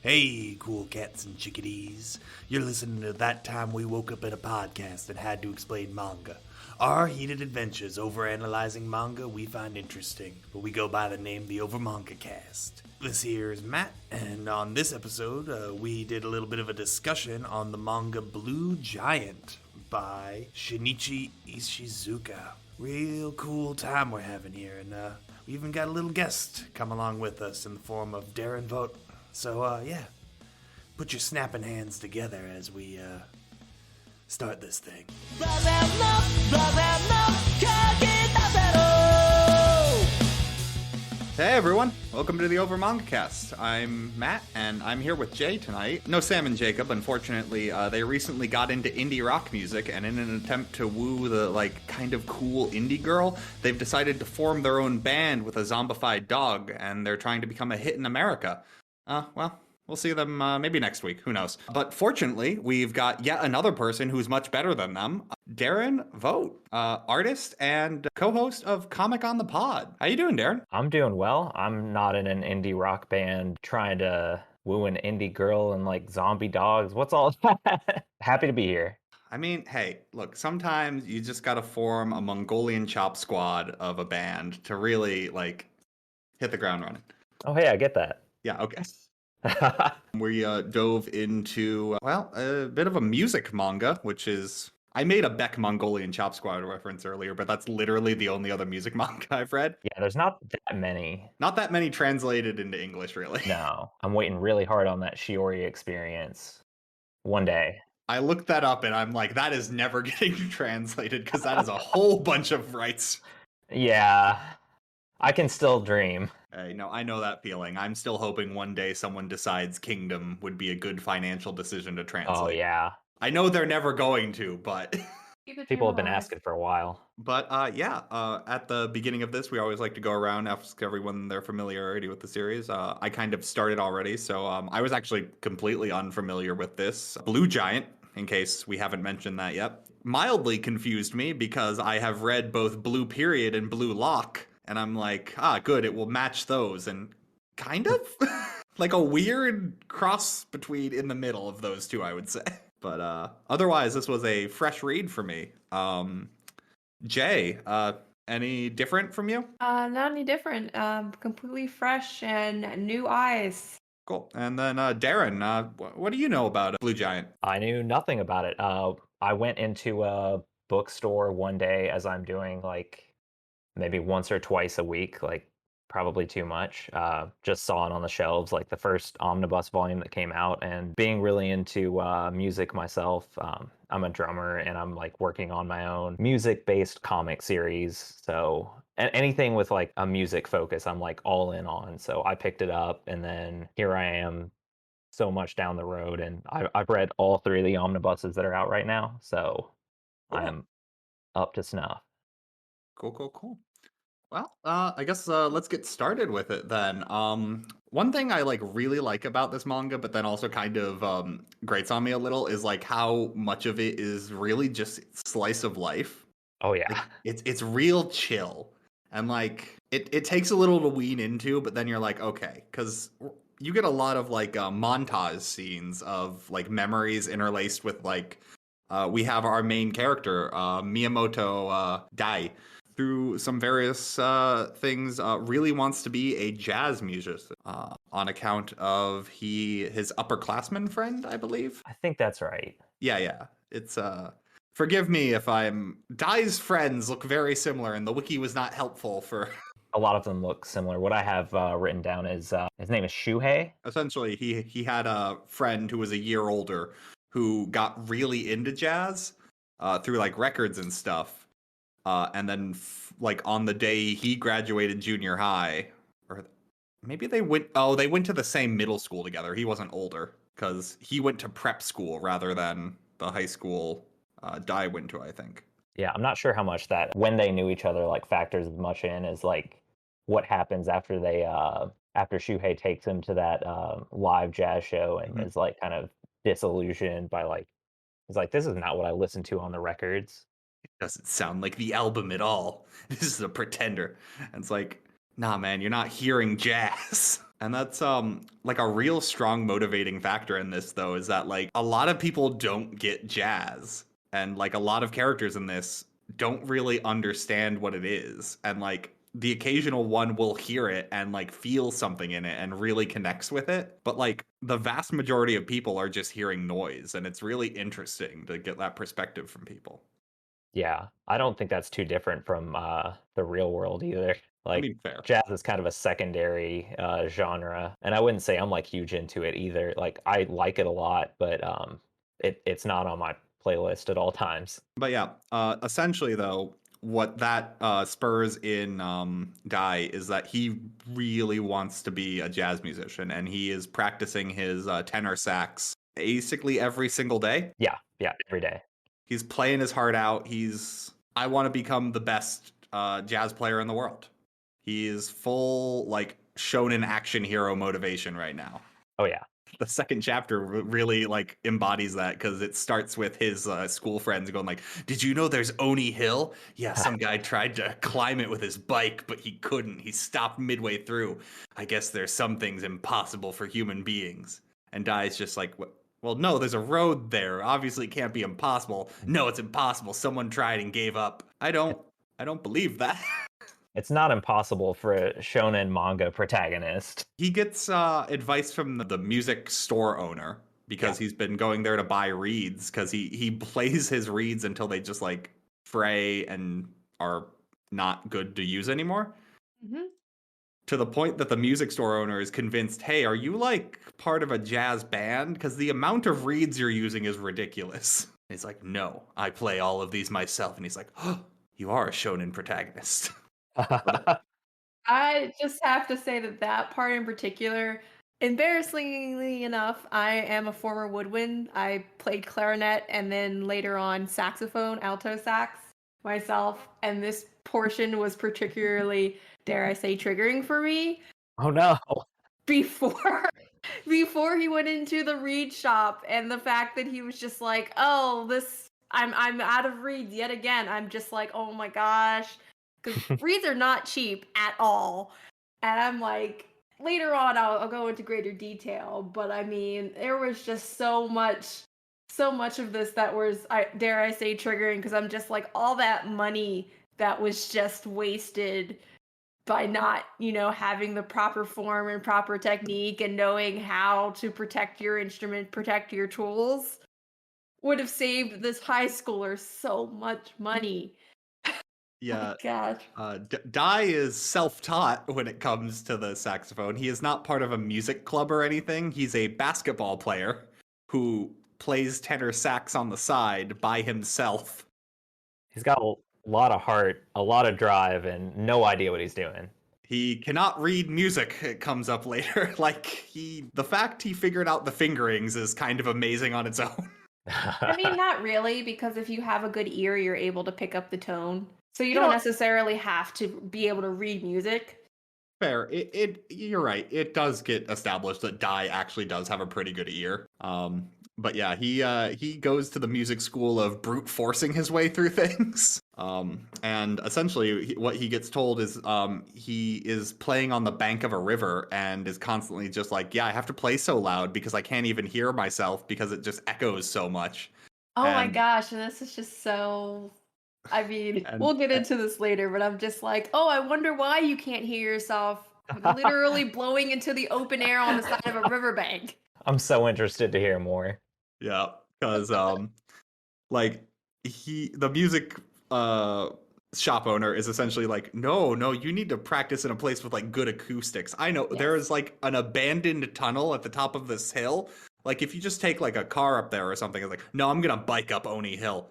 Hey, cool cats and chickadees. You're listening to That Time We Woke Up in a Podcast and Had to Explain Manga. Our heated adventures overanalyzing manga we find interesting, but we go by the name the OverMangaCast. This here is Matt, and on this episode, we did a little bit of a discussion on the manga Blue Giant by Shinichi Ishizuka. Real cool time we're having here, and we even got a little guest come along with us in the form of Darren Vogt. So, put your snapping hands together as we, start this thing. Hey everyone, welcome to the OverMangaCast. I'm Matt, and I'm here with Jay tonight. No Sam and Jacob, unfortunately. They recently got into indie rock music, and in an attempt to woo the, kind of cool indie girl, they've decided to form their own band with a zombified dog, and they're trying to become a hit in America. Well, we'll see them maybe next week. Who knows? But fortunately, we've got yet another person who's much better than them. Darren Vogt, artist and co-host of Comic on the Pod. How you doing, Darren? I'm doing well. I'm not in an indie rock band trying to woo an indie girl and zombie dogs. What's all that? Happy to be here. I mean, hey, look, sometimes you just gotta form a Mongolian chop squad of a band to really, hit the ground running. Oh, hey, I get that. Yeah, okay. We dove into, a bit of a music manga, which is... I made a Beck Mongolian Chop Squad reference earlier, but that's literally the only other music manga I've read. Yeah, there's not that many. Not that many translated into English, really. No, I'm waiting really hard on that Shiori experience one day. I looked that up and I'm like, that is never getting translated because that is a whole bunch of rights. Yeah, I can still dream. Hey, no, I know that feeling. I'm still hoping one day someone decides Kingdom would be a good financial decision to translate. Oh, yeah. I know they're never going to, but... People have been asking for a while. But at the beginning of this, we always like to go around, ask everyone their familiarity with the series. I kind of started already, so I was actually completely unfamiliar with this. Blue Giant, in case we haven't mentioned that yet, mildly confused me because I have read both Blue Period and Blue Lock, and I'm like, good, it will match those, and kind of? Like a weird cross between in the middle of those two, I would say. But otherwise, this was a fresh read for me. Jay, any different from you? Not any different. Completely fresh and new eyes. Cool. And then Darren, what do you know about Blue Giant? I knew nothing about it. I went into a bookstore one day, as I'm doing maybe once or twice a week, probably too much. Just saw it on the shelves, the first omnibus volume that came out, and being really into music myself. I'm a drummer and I'm working on my own music-based comic series. So anything with a music focus, I'm all in on. So I picked it up, and then here I am so much down the road, and I've read all three of the omnibuses that are out right now. So cool. I'm up to snuff. Cool. Well, I guess let's get started with it then. One thing I really like about this manga, but then also kind of grates on me a little, is how much of it is really just slice of life. Oh yeah, it's real chill, and it takes a little to wean into, but then you're like, okay, because you get a lot of montage scenes of memories interlaced with we have our main character Miyamoto Dai. Through some various things, really wants to be a jazz musician on account of his upperclassman friend, I believe. I think that's right. Yeah. It's forgive me if Dai's friends look very similar, and the wiki was not helpful for. A lot of them look similar. What I have written down is his name is Shuhei. Essentially, he had a friend who was a year older who got really into jazz through records and stuff. And then, on the day he graduated junior high, or maybe they went to the same middle school together. He wasn't older, because he went to prep school rather than the high school Dai went to, I think. Yeah, I'm not sure how much that, when they knew each other, factors as much in as, what happens after after Shuhei takes him to that live jazz show and is, kind of disillusioned by, he's like, this is not what I listened to on the records. It doesn't sound like the album at all. This is a pretender. And it's like, nah, man, you're not hearing jazz. And that's like a real strong motivating factor in this though, is that like a lot of people don't get jazz. And like a lot of characters in this don't really understand what it is. And like the occasional one will hear it and like feel something in it and really connects with it. But like the vast majority of people are just hearing noise, and it's really interesting to get that perspective from people. Yeah, I don't think that's too different from the real world either. I Like mean, fair. jazz is kind of a secondary genre, and I wouldn't say I'm like huge into it either. Like I like it a lot, but it's not on my playlist at all times. But yeah, essentially though, what that spurs in Guy is that he really wants to be a jazz musician, and he is practicing his tenor sax basically every single day. Yeah, every day. He's playing his heart out. I want to become the best jazz player in the world. He is full like shonen action hero motivation right now. Oh yeah. The second chapter really like embodies that, because it starts with his school friends going like, did you know there's Oni Hill? Yeah, some guy tried to climb it with his bike, but he couldn't. He stopped midway through. I guess there's some things impossible for human beings. And Dai's just like, well, no, there's a road there. Obviously it can't be impossible. No, it's impossible. Someone tried and gave up. I don't believe that. It's not impossible for a shonen manga protagonist. He gets advice from the music store owner, because he's been going there to buy reeds, because he plays his reeds until they just like fray and are not good to use anymore. Mm-hmm. To the point that the music store owner is convinced, hey, are you like part of a jazz band? Because the amount of reeds you're using is ridiculous. And he's like, no, I play all of these myself. And he's like, oh, you are a shonen protagonist. I just have to say that part in particular, embarrassingly enough, I am a former woodwind. I played clarinet and then later on saxophone, alto sax myself, and this portion was particularly, dare I say, triggering for me. Oh no. Before he went into the reed shop, and the fact that he was just like, oh, I'm out of reeds yet again. I'm just like, oh my gosh. Because reeds are not cheap at all. And I'm like, later on, I'll go into greater detail. But I mean, there was just so much of this that was, dare I say, triggering. Because I'm just like, all that money that was just wasted by not, having the proper form and proper technique and knowing how to protect your instrument, protect your tools, would have saved this high schooler so much money. Yeah. Oh, gosh. Dai is self-taught when it comes to the saxophone. He is not part of a music club or anything. He's a basketball player who plays tenor sax on the side by himself. He's got a lot of heart, a lot of drive, and no idea what he's doing. He cannot read music, it comes up later. The fact he figured out the fingerings is kind of amazing on its own. I mean, not really, because if you have a good ear, you're able to pick up the tone. So you don't necessarily have to be able to read music. Fair. You're right. It does get established that Dai actually does have a pretty good ear. But yeah, he goes to the music school of brute forcing his way through things. And essentially what he gets told is he is playing on the bank of a river and is constantly just like, yeah, I have to play so loud because I can't even hear myself because it just echoes so much. Oh my gosh, and this is just so... I mean, we'll get into this later, but I'm just like, oh, I wonder why you can't hear yourself literally blowing into the open air on the side of a riverbank. I'm so interested to hear more. Yeah, because the music shop owner is essentially like, no, you need to practice in a place with like good acoustics. I know there is like an abandoned tunnel at the top of this hill. Like if you just take like a car up there or something, it's like, no, I'm gonna bike up Oni Hill.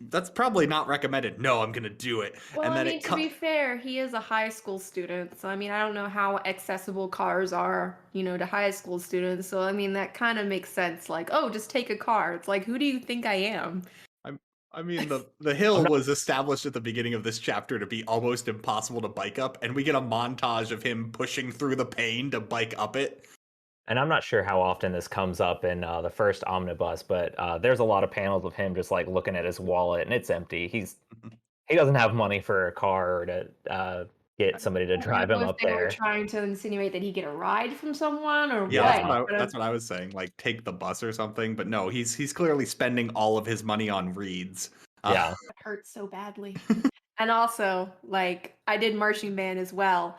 That's probably not recommended. No, I'm gonna do it. Well, and then I mean, to be fair, he is a high school student, so I mean, I don't know how accessible cars are, to high school students. So I mean, that kind of makes sense. Like, oh, just take a car. It's like, who do you think I am? I mean, the hill was established at the beginning of this chapter to be almost impossible to bike up, and we get a montage of him pushing through the pain to bike up it. And I'm not sure how often this comes up in the first omnibus, but there's a lot of panels of him just like looking at his wallet and it's empty. He doesn't have money for a car or to get somebody to I drive don't him know if up they were there. trying to insinuate that he get a ride from someone or Yeah, Yeah. what. that's what I was saying. Like, take the bus or something. But no, he's clearly spending all of his money on reeds. Yeah. It hurts so badly. And also, like, I did marching band as well,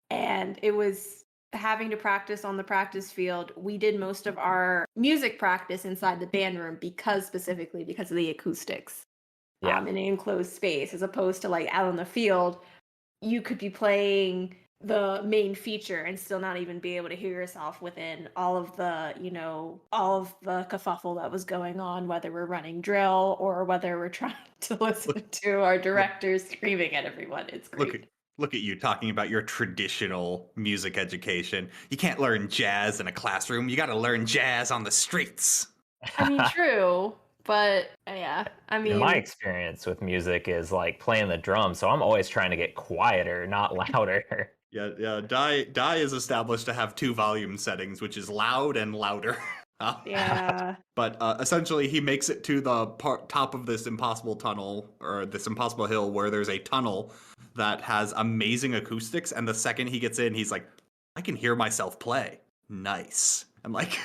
and it was having to practice on the practice field. We did most of our music practice inside the band room specifically because of the acoustics. Yeah. In an enclosed space, as opposed to like out on the field, you could be playing the main feature and still not even be able to hear yourself within all of the, all of the kerfuffle that was going on, whether we're running drill or whether we're trying to listen to our directors screaming at everyone. It's great. Look at you talking about your traditional music education. You can't learn jazz in a classroom. You got to learn jazz on the streets. I mean, true, but yeah, I mean, My experience with music is like playing the drums, so I'm always trying to get quieter, not louder. Yeah. Die is established to have 2 volume settings, which is loud and louder. yeah. But essentially, he makes it to the top of this impossible tunnel, or this impossible hill, where there's a tunnel that has amazing acoustics. And the second he gets in, he's like, I can hear myself play. Nice. I'm like,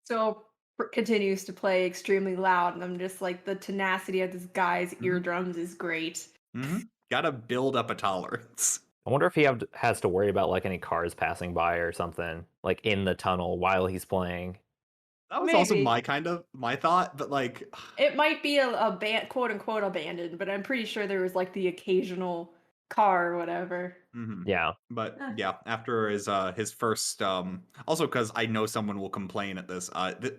So continues to play extremely loud, and I'm just like, the tenacity of this guy's eardrums is great. gotta build up a tolerance. I wonder if he has to worry about like any cars passing by or something, like in the tunnel while he's playing. That was Maybe. also my thought, but like, It might be a band, quote unquote, abandoned, but I'm pretty sure there was like the occasional car or whatever. Yeah. But yeah, after his first, also because I know someone will complain at this.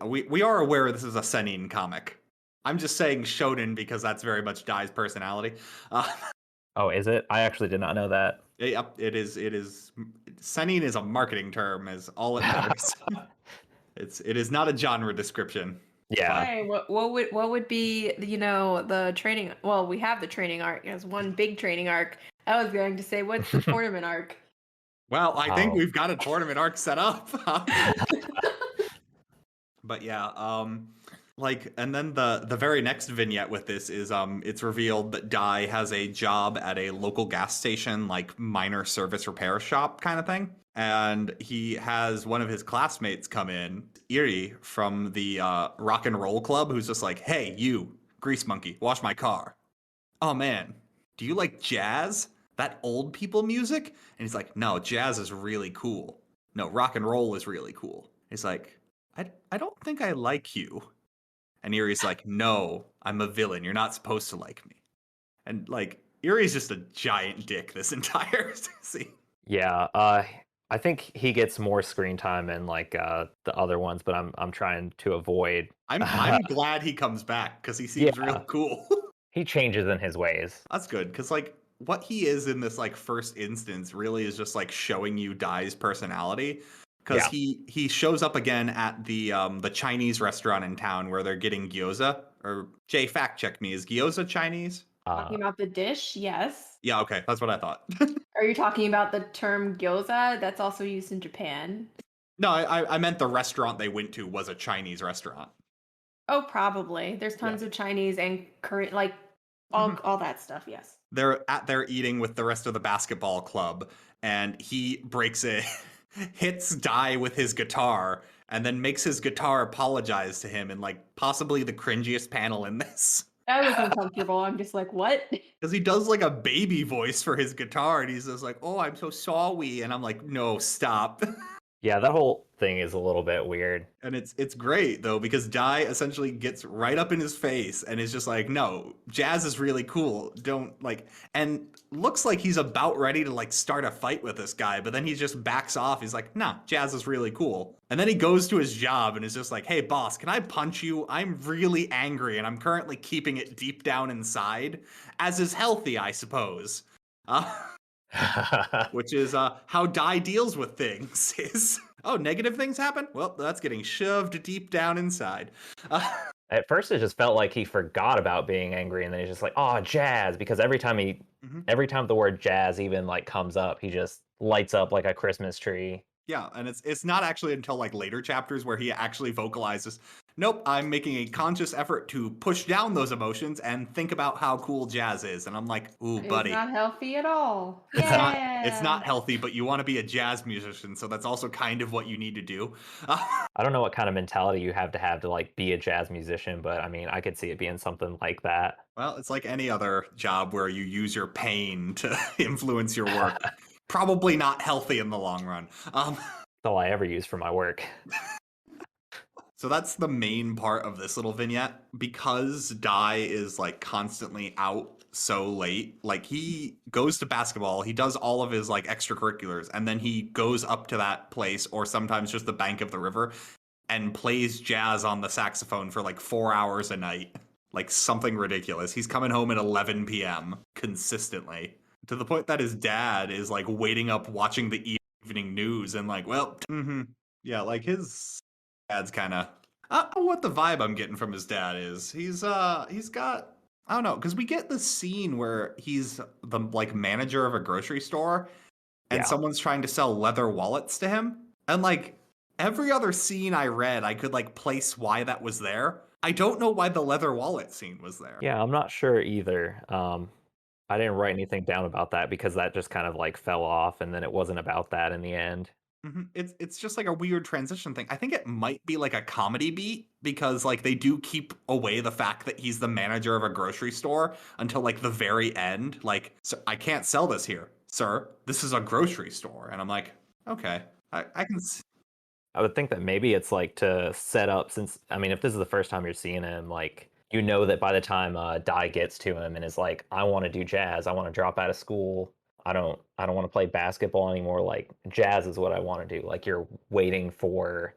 We are aware this is a seinen comic. I'm just saying shonen because that's very much Dai's personality. Oh, is it? I actually did not know that. Yep, it is. Seinen is a marketing term, is all it matters. It is not a genre description. Yeah. Hey, what would be the training? Well, we have the training arc as one big training arc. I was going to say, what's the tournament arc? Well, I think we've got a tournament arc set up. But yeah, and then the very next vignette with this is it's revealed that Dai has a job at a local gas station, like minor service repair shop kind of thing. And he has one of his classmates come in, Iri from the rock and roll club, who's just like, hey, you, grease monkey, wash my car. Oh man, do you like jazz? That old people music? And he's like, no, jazz is really cool. No, rock and roll is really cool. He's like, I don't think I like you. And Erie's like, no, I'm a villain. You're not supposed to like me. And like, Erie's just a giant dick this entire scene. Yeah, I think he gets more screen time in like the other ones, but I'm trying to avoid. I'm glad he comes back because he seems real cool. He changes in his ways. That's good because like what he is in this like first instance really is just like showing you Dai's personality. Because he shows up again at the Chinese restaurant in town where they're getting gyoza. Or Jay, fact check me, is gyoza Chinese? Talking about the dish, yes. Yeah, okay, that's what I thought. Are you talking about the term gyoza? That's also used in Japan. No, I meant the restaurant they went to was a Chinese restaurant. Oh, probably. There's tons of Chinese and Korean, like all that stuff. Yes. They're at there eating with the rest of the basketball club, and he breaks it. Hits Dai with his guitar and then makes his guitar apologize to him in like possibly the cringiest panel in this. That was uncomfortable. I'm just like, what? Because he does like a baby voice for his guitar and he's just like, oh, I'm so sorry. And I'm like, no, stop. Yeah, that whole thing is a little bit weird. And it's great though, because Dai essentially gets right up in his face and is just like, no, jazz is really cool. Don't like, and looks like he's about ready to like start a fight with this guy, but then he just backs off. He's like, nah, jazz is really cool. And then he goes to his job and is just like, hey boss, can I punch you? I'm really angry and I'm currently keeping it deep down inside, as is healthy, I suppose. Which is how Dai deals with things. Is negative things happen? Well, that's getting shoved deep down inside. At first, it just felt like he forgot about being angry, and then he's just like, "Oh, jazz!" Because every time the word jazz even like comes up, he just lights up like a Christmas tree. Yeah, and it's not actually until like later chapters where he actually vocalizes, nope, I'm making a conscious effort to push down those emotions and think about how cool jazz is. And I'm like, ooh, It's buddy. not healthy at all. It's Yeah. not healthy, but you want to be a jazz musician, so that's also kind of what you need to do. I don't know what kind of mentality you have to like be a jazz musician, but I mean, I could see it being something like that. Well, it's like any other job where you use your pain to influence your work. Probably not healthy in the long run. That's all I ever use for my work. So that's the main part of this little vignette. Because Dai is like constantly out so late, like he goes to basketball, he does all of his like extracurriculars, and then he goes up to that place or sometimes just the bank of the river and plays jazz on the saxophone for like 4 hours a night. Like something ridiculous. He's coming home at 11 p.m. consistently, to the point that his dad is like waiting up watching the evening news and like, well, yeah, like his dad's kind of, I don't know what the vibe I'm getting from his dad is. He's got, I don't know, because we get the scene where he's the like manager of a grocery store and someone's trying to sell leather wallets to him. And like every other scene I read, I could like place why that was there. I don't know why the leather wallet scene was there. Yeah, I'm not sure either. I didn't write anything down about that because that just kind of like fell off, and then it wasn't about that in the end. It's just like a weird transition thing. I think it might be like a comedy beat because like they do keep away the fact that he's the manager of a grocery store until like the very end. Like, so I can't sell this here, sir. This is a grocery store. And I'm like, okay, I can. I would think that maybe it's like to set up, since, I mean, if this is the first time you're seeing him, like, you know that by the time Dai gets to him and is like, I want to do jazz, I want to drop out of school, I don't want to play basketball anymore, like, jazz is what I want to do. Like, you're waiting for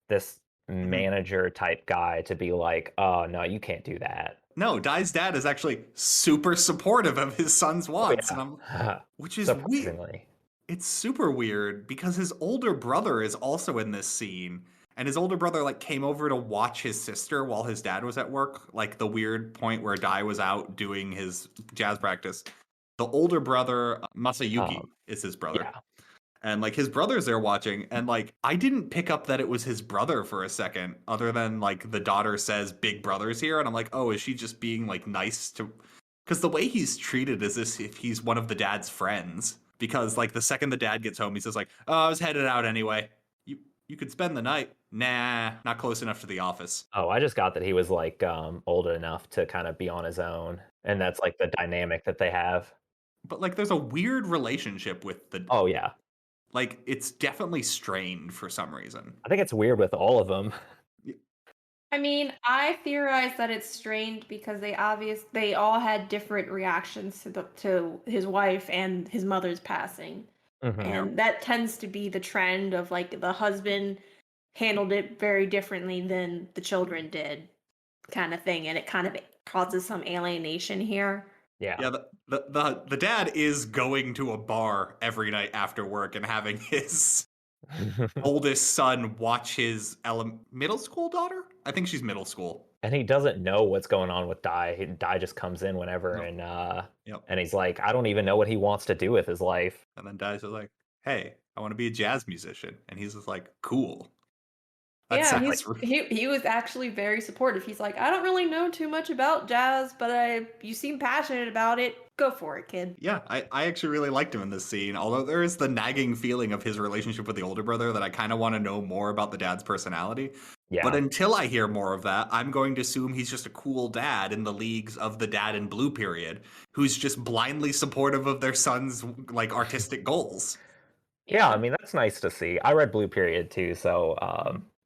this manager type guy to be like, oh, no, you can't do that. No, Dai's dad is actually super supportive of his son's wants, which is weird. It's super weird because his older brother is also in this scene, and his older brother like came over to watch his sister while his dad was at work, like the weird point where Dai was out doing his jazz practice. The older brother, Masayuki, is his brother. Yeah. And like his brother's there watching, and like I didn't pick up that it was his brother for a second, other than like the daughter says big brother's here, and I'm like, oh, is she just being like nice to, because the way he's treated is as if he's one of the dad's friends. Because like the second the dad gets home, he says like, oh, I was headed out anyway. You could spend the night. Nah, not close enough to the office. Oh, I just got that he was like old enough to kind of be on his own, and that's like the dynamic that they have. But like there's a weird relationship with the. Oh yeah. Like it's definitely strained for some reason. I think it's weird with all of them. I mean, I theorize that it's strained because they all had different reactions to his wife and his mother's passing. And that tends to be the trend of like the husband handled it very differently than the children did, kind of thing, and it kind of causes some alienation here. Yeah. The dad is going to a bar every night after work and having his oldest son watch his middle school daughter. I think she's middle school. And he doesn't know what's going on with Dai. Dai just comes in whenever, and he's like, I don't even know what he wants to do with his life. And then Dai's just like, hey, I want to be a jazz musician. And he's just like, cool. He was actually very supportive. He's like, I don't really know too much about jazz, but you seem passionate about it. Go for it, kid. Yeah, I actually really liked him in this scene, although there is the nagging feeling of his relationship with the older brother that I kind of want to know more about the dad's personality. Yeah. But until I hear more of that, I'm going to assume he's just a cool dad in the leagues of the dad in Blue period, who's just blindly supportive of their son's like artistic goals. Yeah, I mean, that's nice to see. I read Blue period too, so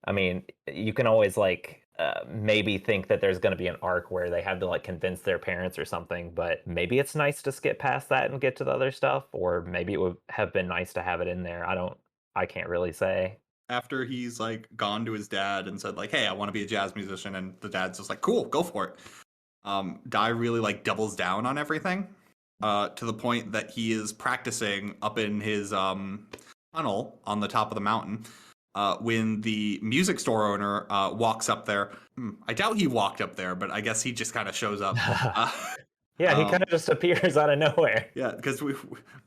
I mean, you can always like maybe think that there's going to be an arc where they have to like convince their parents or something, but maybe it's nice to skip past that and get to the other stuff, or maybe it would have been nice to have it in there. I can't really say. After he's like gone to his dad and said like, hey, I want to be a jazz musician, and the dad's just like, cool, go for it. Dai really like doubles down on everything to the point that he is practicing up in his tunnel on the top of the mountain. When the music store owner walks up there, I doubt he walked up there, but I guess he just kind of shows up. Yeah, he kind of just appears out of nowhere. Yeah, because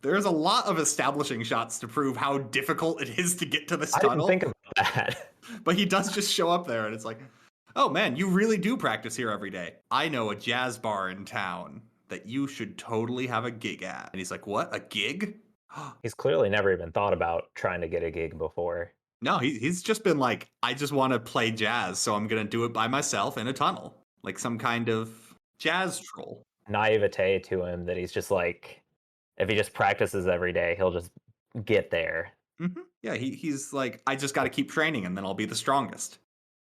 there's a lot of establishing shots to prove how difficult it is to get to this tunnel. I didn't think about that. But he does just show up there, and it's like, Oh man, you really do practice here every day. I know a jazz bar in town that you should totally have a gig at. And he's like, what? A gig? He's clearly never even thought about trying to get a gig before. No, he's just been like, I just want to play jazz, so I'm going to do it by myself in a tunnel. Like some kind of jazz troll. Naivete to him that he's just like, if he just practices every day, he'll just get there. Mm-hmm. Yeah, he's like, I just got to keep training and then I'll be the strongest.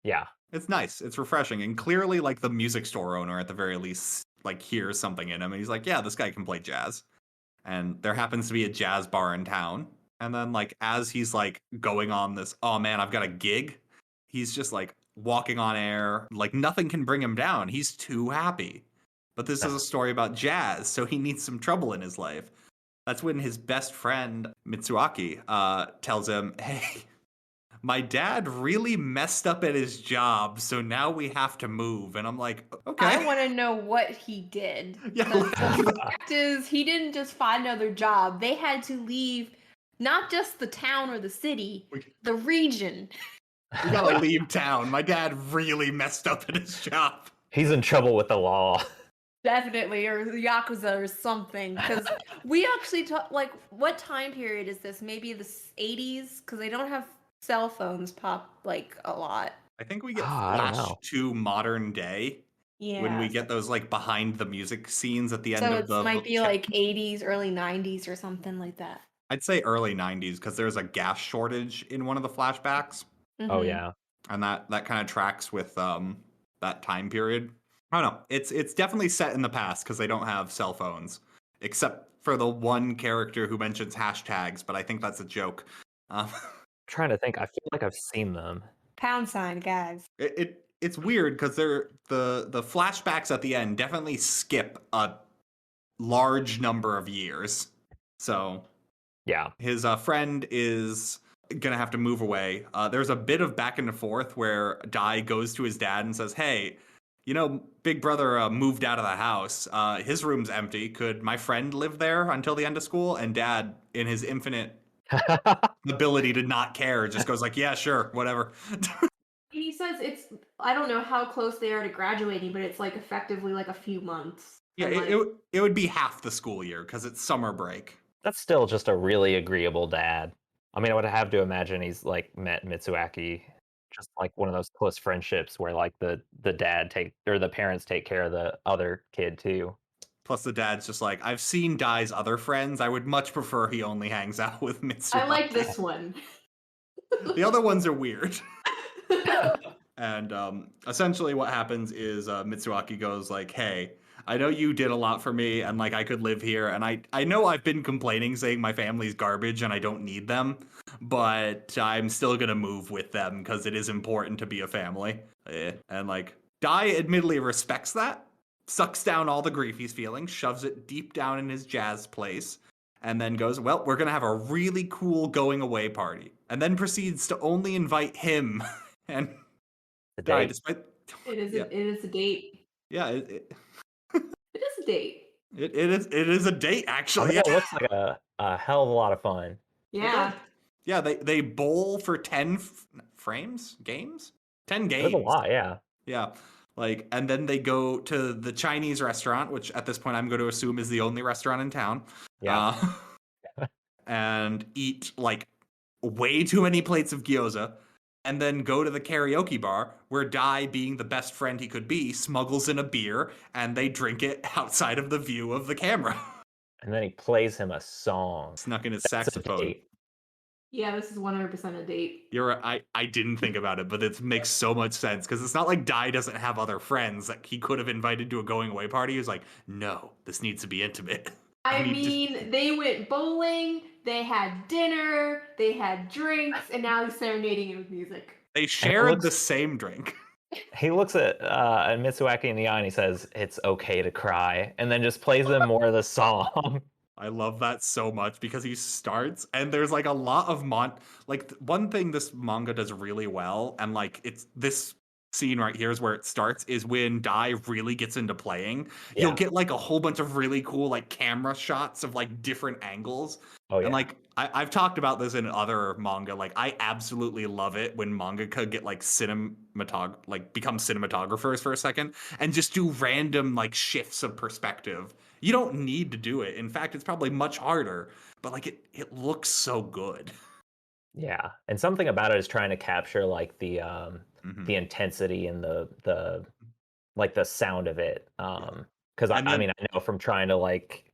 Yeah. It's nice. It's refreshing. And clearly, like, the music store owner, at the very least, like, hears something in him. And he's like, yeah, this guy can play jazz. And there happens to be a jazz bar in town. And then, like, as he's, like, going on this, oh, man, I've got a gig, he's just, like, walking on air. Like, nothing can bring him down. He's too happy. But this is a story about jazz, so he needs some trouble in his life. That's when his best friend, Mitsuaki, tells him, hey, my dad really messed up at his job, so now we have to move. And I'm like, okay. I want to know what he did. Yeah. The fact is, he didn't just find another job. They had to leave not just the town or the city, the region. We gotta leave town. My dad really messed up at his job. He's in trouble with the law. Definitely, or Yakuza or something. Because we actually like, what time period is this? Maybe the 80s? Because they don't have cell phones pop like a lot. I think we get I don't flashed know. to modern day when we get those like behind the music scenes at the end of the. So it might be like 80s, early 90s or something like that. I'd say early 90s because there's a gas shortage in one of the flashbacks. Oh yeah. And that kind of tracks with that time period. I don't know. It's definitely set in the past because they don't have cell phones, except for the one character who mentions hashtags, but I think that's a joke. I'm trying to think. I feel like I've seen them. # guys. It's weird because they're the flashbacks at the end definitely skip a large number of years. So Yeah. his friend is gonna have to move away. There's a bit of back and forth where Dai goes to his dad and says, hey, you know, big brother moved out of the house. His room's empty. Could my friend live there until the end of school? And dad, in his infinite ability to not care, just goes like, yeah, sure, whatever. He says it's, I don't know how close they are to graduating, but it's like effectively like a few months. Yeah, And, it would be half the school year because it's summer break. That's still just a really agreeable dad. I mean, I would have to imagine he's like met Mitsuaki, just like one of those close friendships where like the parents take care of the other kid too. Plus the dad's just like, I've seen Dai's other friends. I would much prefer he only hangs out with Mitsuaki. I like this one. The other ones are weird. And essentially what happens is Mitsuaki goes like, hey, I know you did a lot for me and like I could live here. And I know I've been complaining saying my family's garbage and I don't need them, but I'm still going to move with them because it is important to be a family. And like Dai admittedly respects that, sucks down all the grief he's feeling, shoves it deep down in his jazz place, and then goes, well, we're going to have a really cool going away party. And then proceeds to only invite him and Dai, despite... It is a date. Yeah, It is a date. It is a date, actually. It looks like a hell of a lot of fun. Yeah. Yeah, they bowl for 10 games? 10 games. That's a lot, yeah. Yeah. Like, and then they go to the Chinese restaurant, which at this point I'm going to assume is the only restaurant in town. Yeah. And eat like way too many plates of gyoza. And then go to the karaoke bar where Dai, being the best friend he could be, smuggles in a beer and they drink it outside of the view of the camera. And then he plays him a song. Snuck in his That's a saxophone. date. Yeah, this is 100% a date. You're right. I didn't think about it, but it makes so much sense because it's not like Dai doesn't have other friends that he could have invited to a going away party. He was like, no, this needs to be intimate. I mean, they went bowling, they had dinner, they had drinks, and now he's serenading it with music. They shared the same drink. He looks at Mitsuaki in the eye and he says, it's okay to cry, and then just plays him more of the song. I love that so much because he starts and there's like a lot of one thing this manga does really well, and like it's this scene right here is where it starts, is when Dai really gets into playing. Yeah. You'll get like a whole bunch of really cool like camera shots of like different angles. Oh yeah. And like I've talked about this in other manga. Like I absolutely love it when mangaka get like become cinematographers for a second and just do random like shifts of perspective. You don't need to do it. In fact, it's probably much harder, but like it looks so good. Yeah, and something about it is trying to capture like the Mhm. intensity and the like the sound of it. Because And I then mean I know from trying to like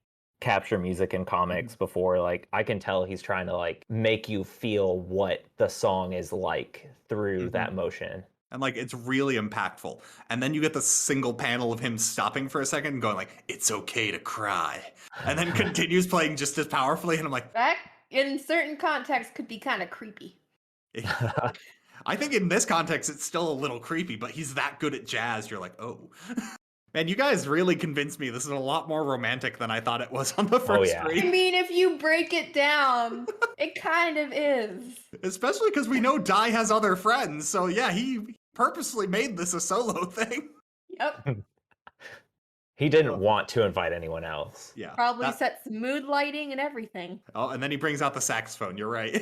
capture music in comics before, like I can tell he's trying to like make you feel what the song is like through that motion. and like it's really impactful. And then you get the single panel of him stopping for a second and going like, "It's okay to cry," and then continues playing just as powerfully. And I'm like, That in certain contexts could be kind of creepy. I think in this context it's still a little creepy, but he's that good at jazz. You're like, oh. Man, you guys really convinced me this is a lot more romantic than I thought it was on the first yeah. I read. mean, if you break it down, it kind of is. Especially because we know Dai has other friends, so yeah, he purposely made this a solo thing. Yep. He didn't want to invite anyone else. Yeah. Probably set some mood lighting and everything. Oh, and then he brings out the saxophone. You're right.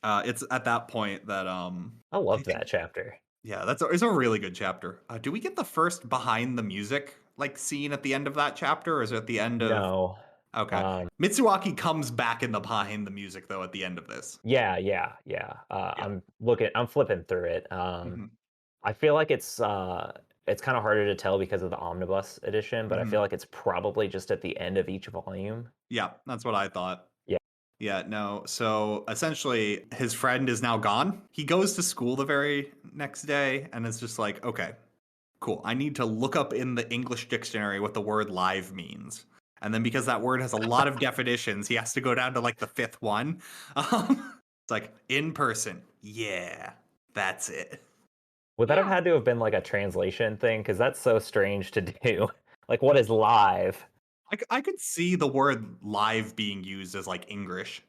It's at that point that I loved that chapter. yeah, it's a really good chapter. Do we get the first behind the music like scene at the end of that chapter, or is it at the end of? No. Okay. Mitsuaki comes back in the behind the music though at the end of this. Yeah. I'm flipping through it. I feel like it's kind of harder to tell because of the omnibus edition, but I feel like it's probably just at the end of each volume. Yeah, that's what I thought. Yeah. Yeah, no. So essentially, his friend is now gone. He goes to school the very next day and is just like, okay, cool. I need to look up in the English dictionary what the word live means. And then because that word has a lot of definitions, he has to go down to like the fifth one. It's like in person. Yeah, that's it. Would that have had to have been like a translation thing? Because that's so strange to do. Like, what is live? I could see the word live being used as like English.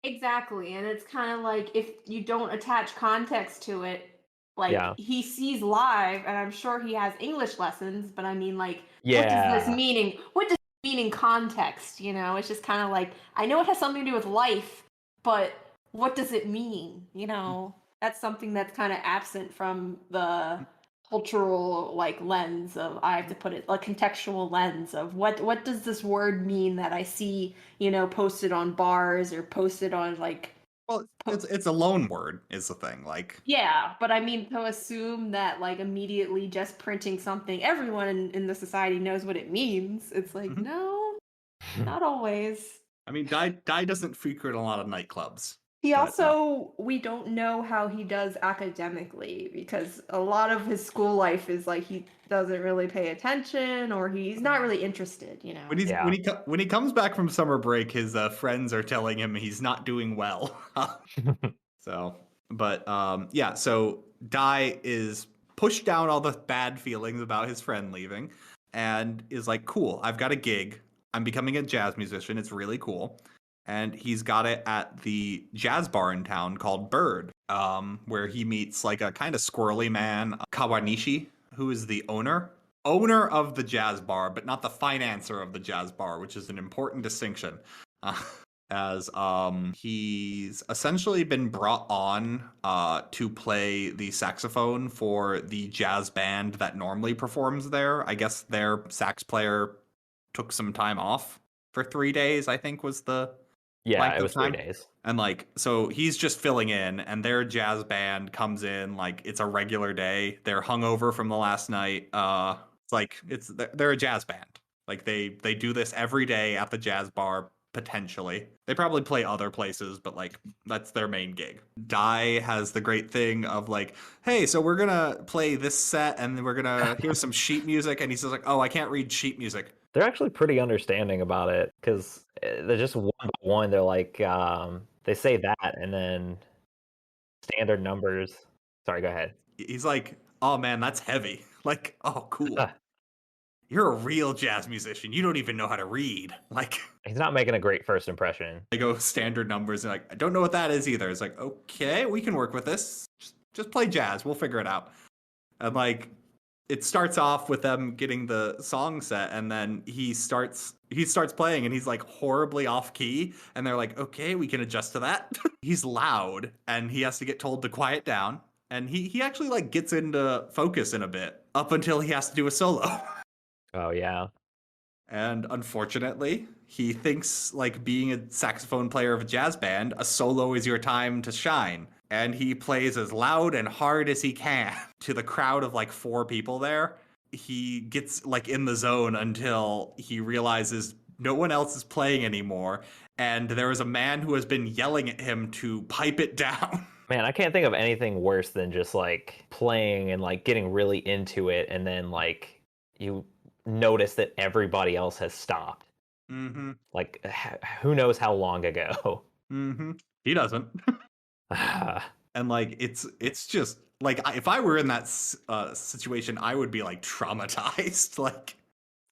Exactly, and it's kind of like if you don't attach context to it, like Yeah. he sees live, and I'm sure he has English lessons, but I mean, like, what Yeah. does this meaning? What does it mean in context? You know, it's just kind of like I know it has something to do with life, but what does it mean? You know, that's something that's kind of absent from the cultural like lens of I have to put it like contextual lens of what does this word mean that I see, you know, posted on bars or posted on like Well, it's a loan word is the thing. Like yeah, but I mean to assume that like immediately just printing something everyone in the society knows what it means. It's like no, not always. I mean, Dai doesn't frequent a lot of nightclubs. He But, also, we don't know how he does academically because a lot of his school life is like he doesn't really pay attention or he's not really interested, you know. When he comes back from summer break, his friends are telling him he's not doing well. So, but yeah, so Dai is pushed down all the bad feelings about his friend leaving and is like, cool, I've got a gig. I'm becoming a jazz musician. It's really cool. And he's got it at the jazz bar in town called Bird, where he meets like a kind of squirrely man, Kawanishi, who is the owner of the jazz bar, but not the financer of the jazz bar, which is an important distinction. As he's essentially been brought on to play the saxophone for the jazz band that normally performs there. I guess their sax player took some time off for 3 days, I think was the Yeah, it was 3 days. And like, so he's just filling in, and their jazz band comes in like it's a regular day. They're hungover from the last night. It's like they're a jazz band. Like they do this every day at the jazz bar. Potentially, they probably play other places, but like that's their main gig. Dai has the great thing of like, hey, so we're gonna play this set, and then we're gonna hear some sheet music, and he says like, oh, I can't read sheet music. They're actually pretty understanding about it because they're just one by one. They're like, they say that and then standard numbers. Sorry, go ahead. He's like, oh man, that's heavy. Like, oh, cool. You're a real jazz musician. You don't even know how to read. Like, he's not making a great first impression. They go standard numbers and like, I don't know what that is either. It's like, okay, we can work with this. Just just play jazz. We'll figure it out. And like, it starts off with them getting the song set, and then he starts playing, and he's like horribly off key, and they're like, okay, we can adjust to that. He's loud, and he has to get told to quiet down, and he actually like gets into focus in a bit up until he has to do a solo. Oh yeah. And unfortunately, he thinks like being a saxophone player of a jazz band, a solo is your time to shine. And he plays as loud and hard as he can to the crowd of like 4 people there. He gets like in the zone until he realizes no one else is playing anymore. And there is a man who has been yelling at him to pipe it down. Man, I can't think of anything worse than just like playing and like getting really into it, and then like you notice that everybody else has stopped. Mm-hmm. Like, who knows how long ago? Mm-hmm. He doesn't. And like it's just like if I were in that situation, I would be like traumatized. Like,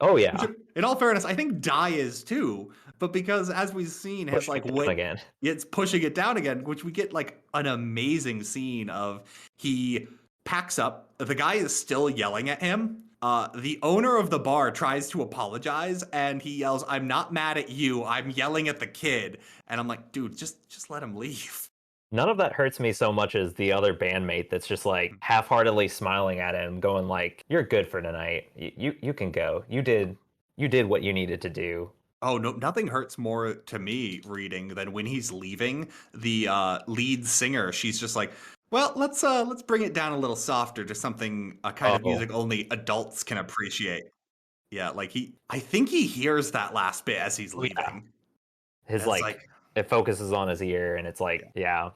Oh yeah, in all fairness, I think Dai is too, but because as we've seen, his pushing like it down weight, again. it's pushing it down again, which we get like an amazing scene of he packs up. The guy is still yelling at him. The owner of the bar tries to apologize, and he yells, "I'm not mad at you. I'm yelling at the kid." And I'm like, dude, just let him leave. None of that hurts me so much as the other bandmate that's just like half-heartedly smiling at him, going like, "You're good for tonight. You can go. You did what you needed to do." Oh no, nothing hurts more to me reading than when he's leaving. The lead singer, she's just like, "Well, let's bring it down a little softer to something a kind of Oh. music only adults can appreciate." Yeah, like I think he hears that last bit as he's Oh, yeah. leaving. His It's like, it focuses on his ear, and it's like, yeah,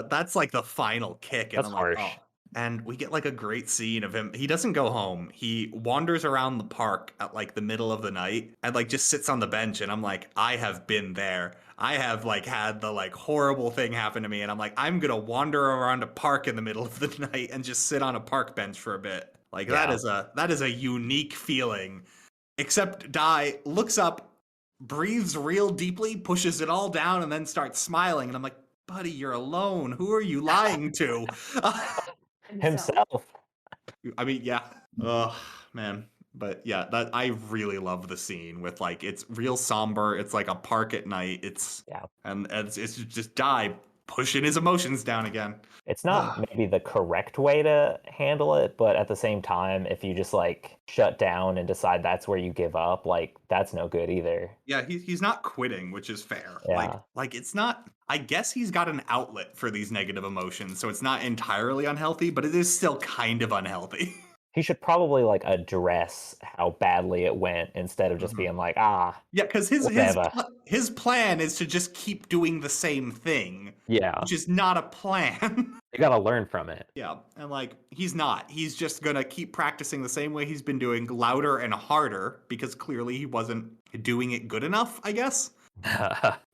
that's like the final kick, and that's I'm harsh. like, oh. And we get like a great scene of him. He doesn't go home. He wanders around the park at like the middle of the night and like just sits on the bench. And I'm like, I have been there. I have like had the like horrible thing happen to me. And I'm like, I'm going to wander around a park in the middle of the night and just sit on a park bench for a bit. Like Yeah. that is a unique feeling. Except Dai looks up, breathes real deeply, pushes it all down, and then starts smiling. And I'm like, buddy, you're alone. Who are you lying to? Himself. I mean, yeah. Oh, man. But yeah, that I really love the scene with like it's real somber. It's like a park at night. And it's just Dai pushing his emotions down again. It's not maybe the correct way to handle it, but at the same time, if you just like shut down and decide that's where you give up, like that's no good either. Yeah, he's not quitting, which is fair. Yeah. Like it's not. I guess he's got an outlet for these negative emotions, so it's not entirely unhealthy, but it is still kind of unhealthy. He should probably like address how badly it went instead of just being like, Yeah, because whatever. his plan is to just keep doing the same thing. Yeah. Which is not a plan. You gotta learn from it. Yeah, and like he's not. He's just gonna keep practicing the same way he's been doing, louder and harder, because clearly he wasn't doing it good enough, I guess.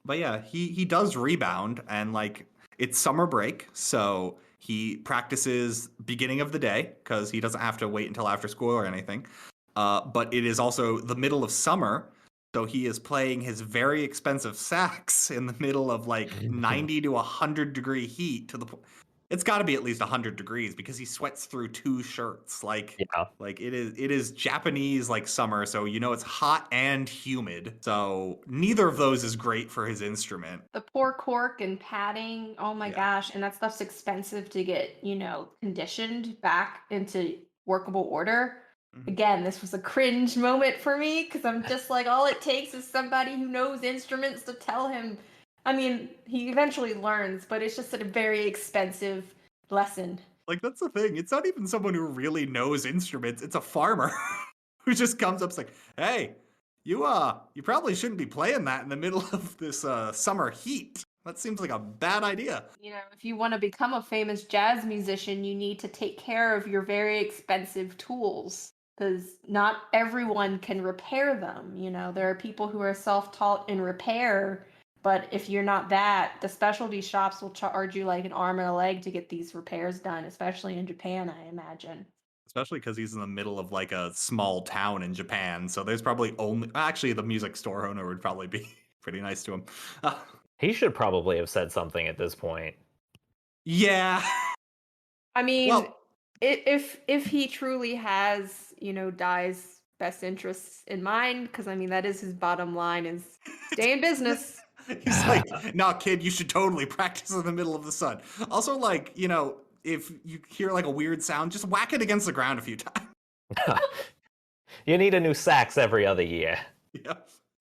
But yeah, he does rebound, and like it's summer break, so he practices beginning of the day because he doesn't have to wait until after school or anything. But it is also the middle of summer, so he is playing his very expensive sax in the middle of like 90 to 100 degree heat to the point. It's got to be at least 100 degrees because he sweats through 2 shirts. Like, Yeah. like it is Japanese like summer, so you know it's hot and humid. So neither of those is great for his instrument. The poor cork and padding, oh my Yeah. gosh, and that stuff's expensive to get, conditioned back into workable order. Again, this was a cringe moment for me because I'm just like, all it takes is somebody who knows instruments to tell him. I mean, he eventually learns, but it's just a very expensive lesson. Like that's the thing. It's not even someone who really knows instruments. It's a farmer who just comes up and is like, "Hey, you probably shouldn't be playing that in the middle of this summer heat. That seems like a bad idea." If you want to become a famous jazz musician, you need to take care of your very expensive tools because not everyone can repair them. There are people who are self-taught in repair, but if you're not that, the specialty shops will charge you like an arm and a leg to get these repairs done, especially in Japan, I imagine. Especially because he's in the middle of like a small town in Japan, so there's probably actually the music store owner would probably be pretty nice to him. He should probably have said something at this point. Yeah. I mean, Well, if he truly has, Dai's best interests in mind, because I mean that is his bottom line is stay in business. he's like, nah, kid, you should totally practice in the middle of the sun. Also, like, if you hear like a weird sound, just whack it against the ground a few times. You need a new sax every other year. Yeah.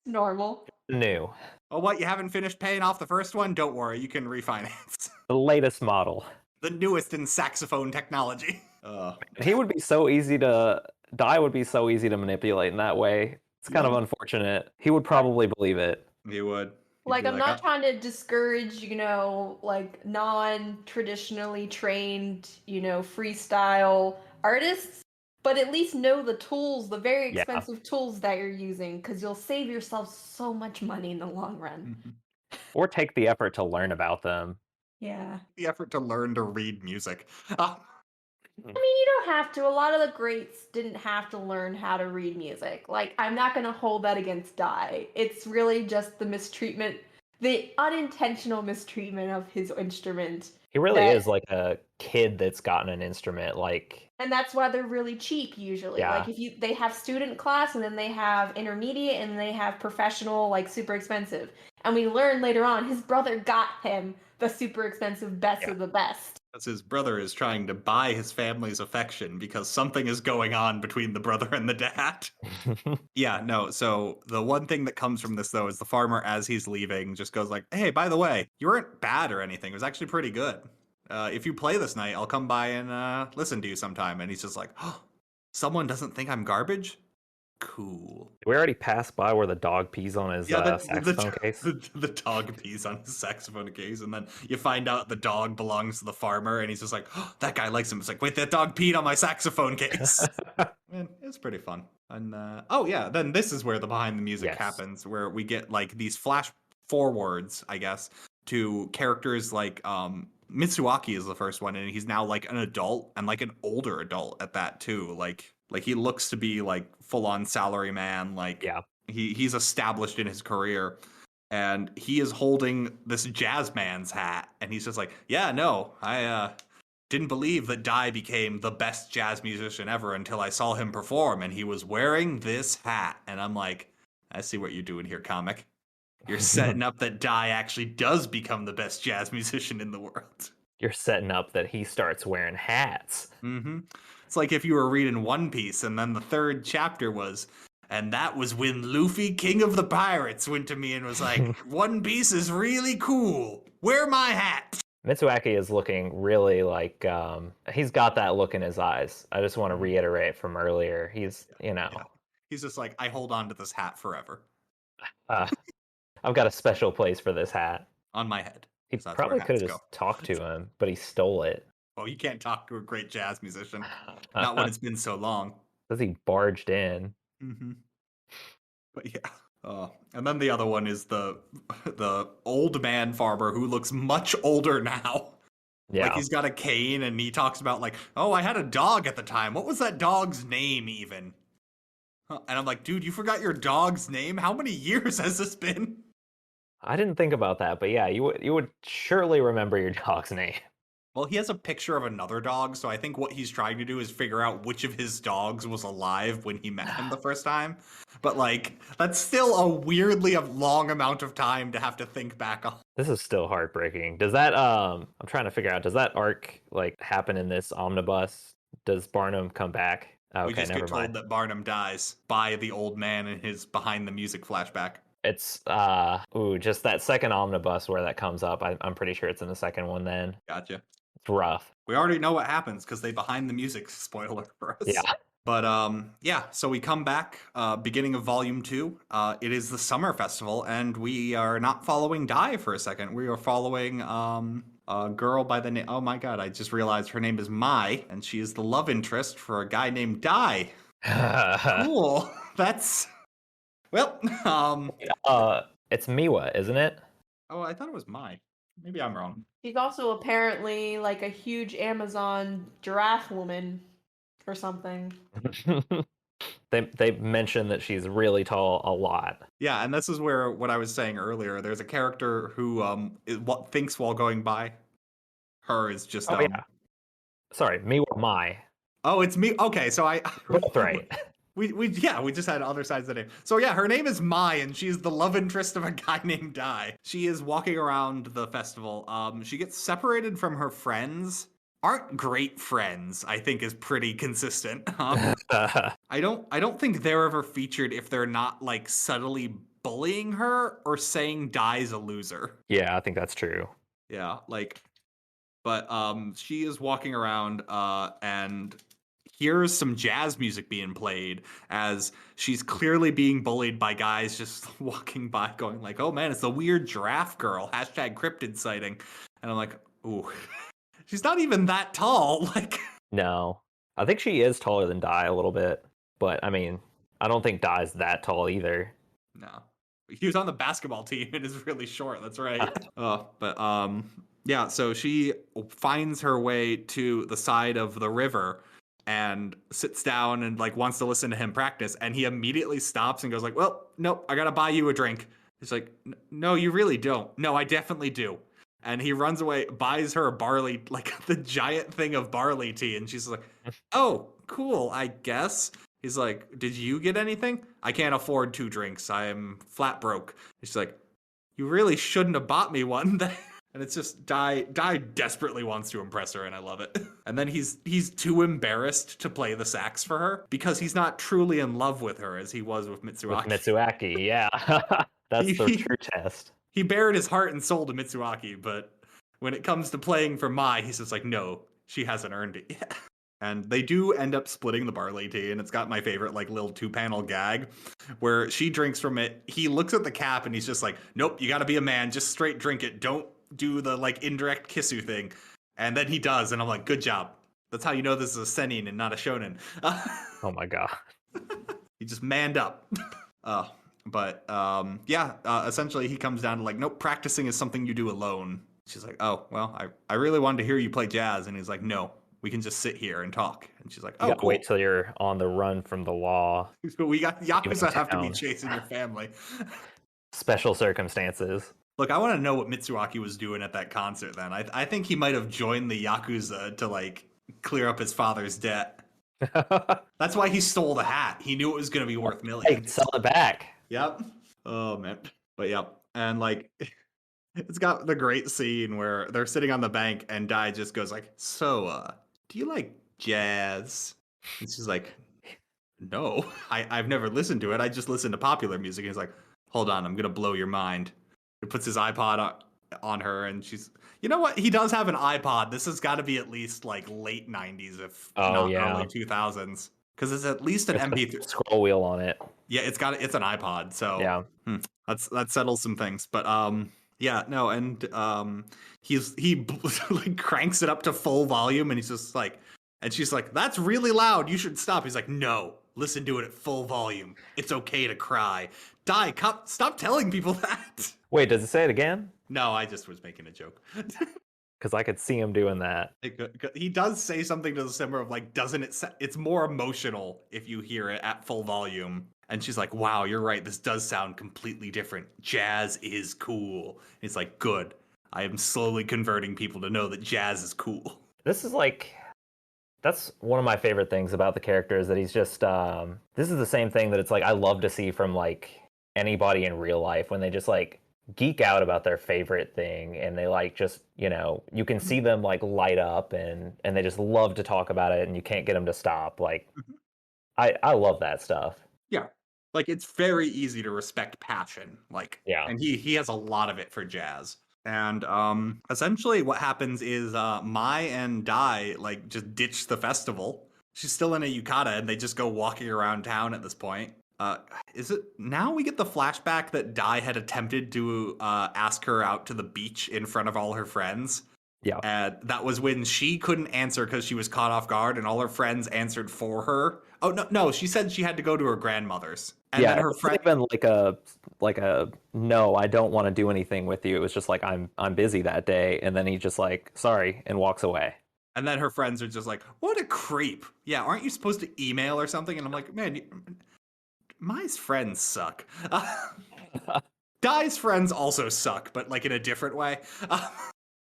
Normal. New. Oh, what? You haven't finished paying off the first one? Don't worry, you can refinance. The latest model. The newest in saxophone technology. He would be so easy to... Dai would be so easy to manipulate in that way. It's kind of Yeah. unfortunate. He would probably believe it. He would. He'd Like, be I'm not "Oh." trying to discourage, like non-traditionally trained, freestyle artists, but at least know the tools, the very Yeah. expensive tools that you're using, because you'll save yourself so much money in the long run. Mhm. Or take the effort to learn about them. Yeah. The effort to learn to read music. I mean, you don't have to. A lot of the greats didn't have to learn how to read music. Like, I'm not going to hold that against Dai. It's really just the mistreatment, the unintentional mistreatment of his instrument. He really that- is like a kid that's gotten an instrument. Like, And that's why they're really cheap usually. Yeah. Like, they have student class, and then they have intermediate, and they have professional, like super expensive. And we learn later on his brother got him the super expensive best Yeah. of the best. Because his brother is trying to buy his family's affection because something is going on between the brother and the dad. Yeah, no, so the one thing that comes from this, though, is the farmer, as he's leaving, just goes like, hey, by the way, you weren't bad or anything. It was actually pretty good. If you play this night, I'll come by and listen to you sometime. And he's just like, oh, someone doesn't think I'm garbage? Cool. we already passed by where the dog pees on his saxophone case. The dog pees on his saxophone case, and then you find out the dog belongs to the farmer, and he's just like, oh, that guy likes him. It's like, wait, that dog peed on my saxophone case. Man, it's pretty fun. And oh yeah, then this is where the behind the music Yes. happens, where we get like these flash forwards, I guess, to characters like Mitsuaki is the first one, and he's now like an adult, and like an older adult at that too. Like he looks to be like full on salary man. Like Yeah. he's established in his career, and he is holding this jazz man's hat, and he's just like, yeah, no, I didn't believe that Dai became the best jazz musician ever until I saw him perform, and he was wearing this hat. And I'm like, I see what you're doing here, comic. You're setting up that Dai actually does become the best jazz musician in the world. You're setting up that he starts wearing hats. Mm-hmm. It's like if you were reading One Piece, and then the third chapter was, and that was when Luffy, King of the Pirates, went to me and was like, One Piece is really cool. Wear my hat. Mitsuaki is looking really like he's got that look in his eyes. I just want to reiterate from earlier. He's Yeah. He's just like, I hold on to this hat forever. I've got a special place for this hat. On my head. He 'cause that's probably where could have hats just go. talked to him, but he stole it. Oh, you can't talk to a great jazz musician. Not when it's been so long. Because he barged in. Mm-hmm. But yeah. And then the other one is the old man farmer who looks much older now. Yeah. Like he's got a cane, and he talks about like, oh, I had a dog at the time. What was that dog's name even? And I'm like, dude, you forgot your dog's name? How many years has this been? I didn't think about that, but yeah, you would surely remember your dog's name. Well, he has a picture of another dog, so I think what he's trying to do is figure out which of his dogs was alive when he met him the first time. But, like, that's still a weirdly long amount of time to have to think back on. This is still heartbreaking. Does that I'm trying to figure out, does that arc like happen in this omnibus? Does Barnum come back? Okay, We just never get told mind. that Barnum dies by the old man in his behind the music flashback. It's just that second omnibus where that comes up. I'm pretty sure it's in the second one then. Gotcha. It's rough. We already know what happens because they behind the music spoiler for us. Yeah. But yeah, so we come back, beginning of volume 2. It is the summer festival, and we are not following Dai for a second. We are following a girl by the name. Oh my god, I just realized her name is Mai, and she is the love interest for a guy named Dai. Cool. That's well. It's Miwa, isn't it? Oh, I thought it was Mai. Maybe I'm wrong. She's also apparently like a huge Amazon giraffe woman or something. They mentioned that she's really tall a lot. Yeah, and this is where what I was saying earlier. There's a character who thinks while going by her is just Oh yeah. Sorry, me or my. Oh, it's me. Okay, so Both right. we just had other sides of the name. So yeah, her name is Mai, and she's the love interest of a guy named Dai. She is walking around the festival. She gets separated from her friends. Aren't great friends, I think, is pretty consistent. I don't think they're ever featured if they're not like subtly bullying her or saying Dai's a loser. Yeah, I think that's true. Yeah, like, but she is walking around and hears some jazz music being played as she's clearly being bullied by guys just walking by going like, oh man, it's the weird giraffe girl, hashtag cryptid sighting. And I'm like, ooh, she's not even that tall. Like, No. I think she is taller than Dai a little bit. But, I mean, I don't think Dai's that tall either. no. He was on the basketball team and is really short. That's right. Yeah, so she finds her way to the side of the river and sits down and like wants to listen to him practice, and he immediately stops and goes like, well, nope, I gotta buy you a drink. He's like, no, you really don't. No, I definitely do. And he runs away, buys her barley, like the giant thing of barley tea, and she's like, oh, cool, I guess. He's like, did you get anything? I can't afford 2 drinks. I am flat broke. She's like, you really shouldn't have bought me one. And it's just Dai desperately wants to impress her, and I love it. And then he's too embarrassed to play the sax for her because he's not truly in love with her as he was with Mitsuaki. With Mitsuaki, yeah. That's the true test. He bared his heart and soul to Mitsuaki, but when it comes to playing for Mai, he's just like, no, she hasn't earned it yet. And they do end up splitting the barley tea, and it's got my favorite like little 2-panel gag where she drinks from it. He looks at the cap and he's just like, nope, you gotta be a man, just straight drink it. Don't do the like indirect kissu thing. And then he does, and I'm like, good job. That's how you know this is a seinen and not a shonen. Oh my god. He just manned up. Essentially he comes down to like, nope, practicing is something you do alone. She's like, oh, well, I really wanted to hear you play jazz. And he's like, no, we can just sit here and talk. And she's like, oh, cool. Wait till you're on the run from the law. We got Yakuza have to be chasing your family. Special circumstances. Look, I want to know what Mitsuaki was doing at that concert then. I think he might have joined the Yakuza to like clear up his father's debt. That's why he stole the hat. He knew it was going to be worth millions. Hey, sell it back. Yep. Oh, man. But yep. And like, it's got the great scene where they're sitting on the bank and Dai just goes like, so, do you like jazz? And she's like, no, I've never listened to it. I just listen to popular music. And he's like, hold on, I'm going to blow your mind. He puts his iPod on her, and she's, you know what? He does have an iPod. This has got to be at least like late 90s, if not early 2000s, because it's at least an MP3 scroll wheel on it. Yeah, it's an iPod. So yeah, that settles some things. But yeah, no, and he like cranks it up to full volume, and he's just like, and she's like, that's really loud. You should stop. He's like, no, listen to it at full volume. It's okay to cry. Dai, stop telling people that. Wait, does it say it again? No, I just was making a joke. Because I could see him doing that. He does say something to the similar of like, doesn't it? It's more emotional if you hear it at full volume. And she's like, wow, you're right. This does sound completely different. Jazz is cool. And it's like, good. I am slowly converting people to know that jazz is cool. This is like, that's one of my favorite things about the character is that he's just, this is the same thing that it's like, I love to see from like anybody in real life when they just like geek out about their favorite thing and they like just, you know, you can see them like light up and they just love to talk about it and you can't get them to stop. Like, I love that stuff. Yeah. Like, it's very easy to respect passion. Like, yeah. And he has a lot of it for jazz. And essentially what happens is Mai and Dai like just ditch the festival. She's still in a yukata and they just go walking around town at this point. Is it now we get the flashback that Dai had attempted to ask her out to the beach in front of all her friends? Yeah. And that was when she couldn't answer because she was caught off guard and all her friends answered for her. Oh, no, she said she had to go to her grandmother's. And yeah, then her friend even like a no, I don't want to do anything with you. It was just like I'm busy that day, and then he just like sorry and walks away. And then her friends are just like, what a creep. Yeah, aren't you supposed to email or something? And I'm like, man, Mai's friends suck. Dai's friends also suck, but like in a different way.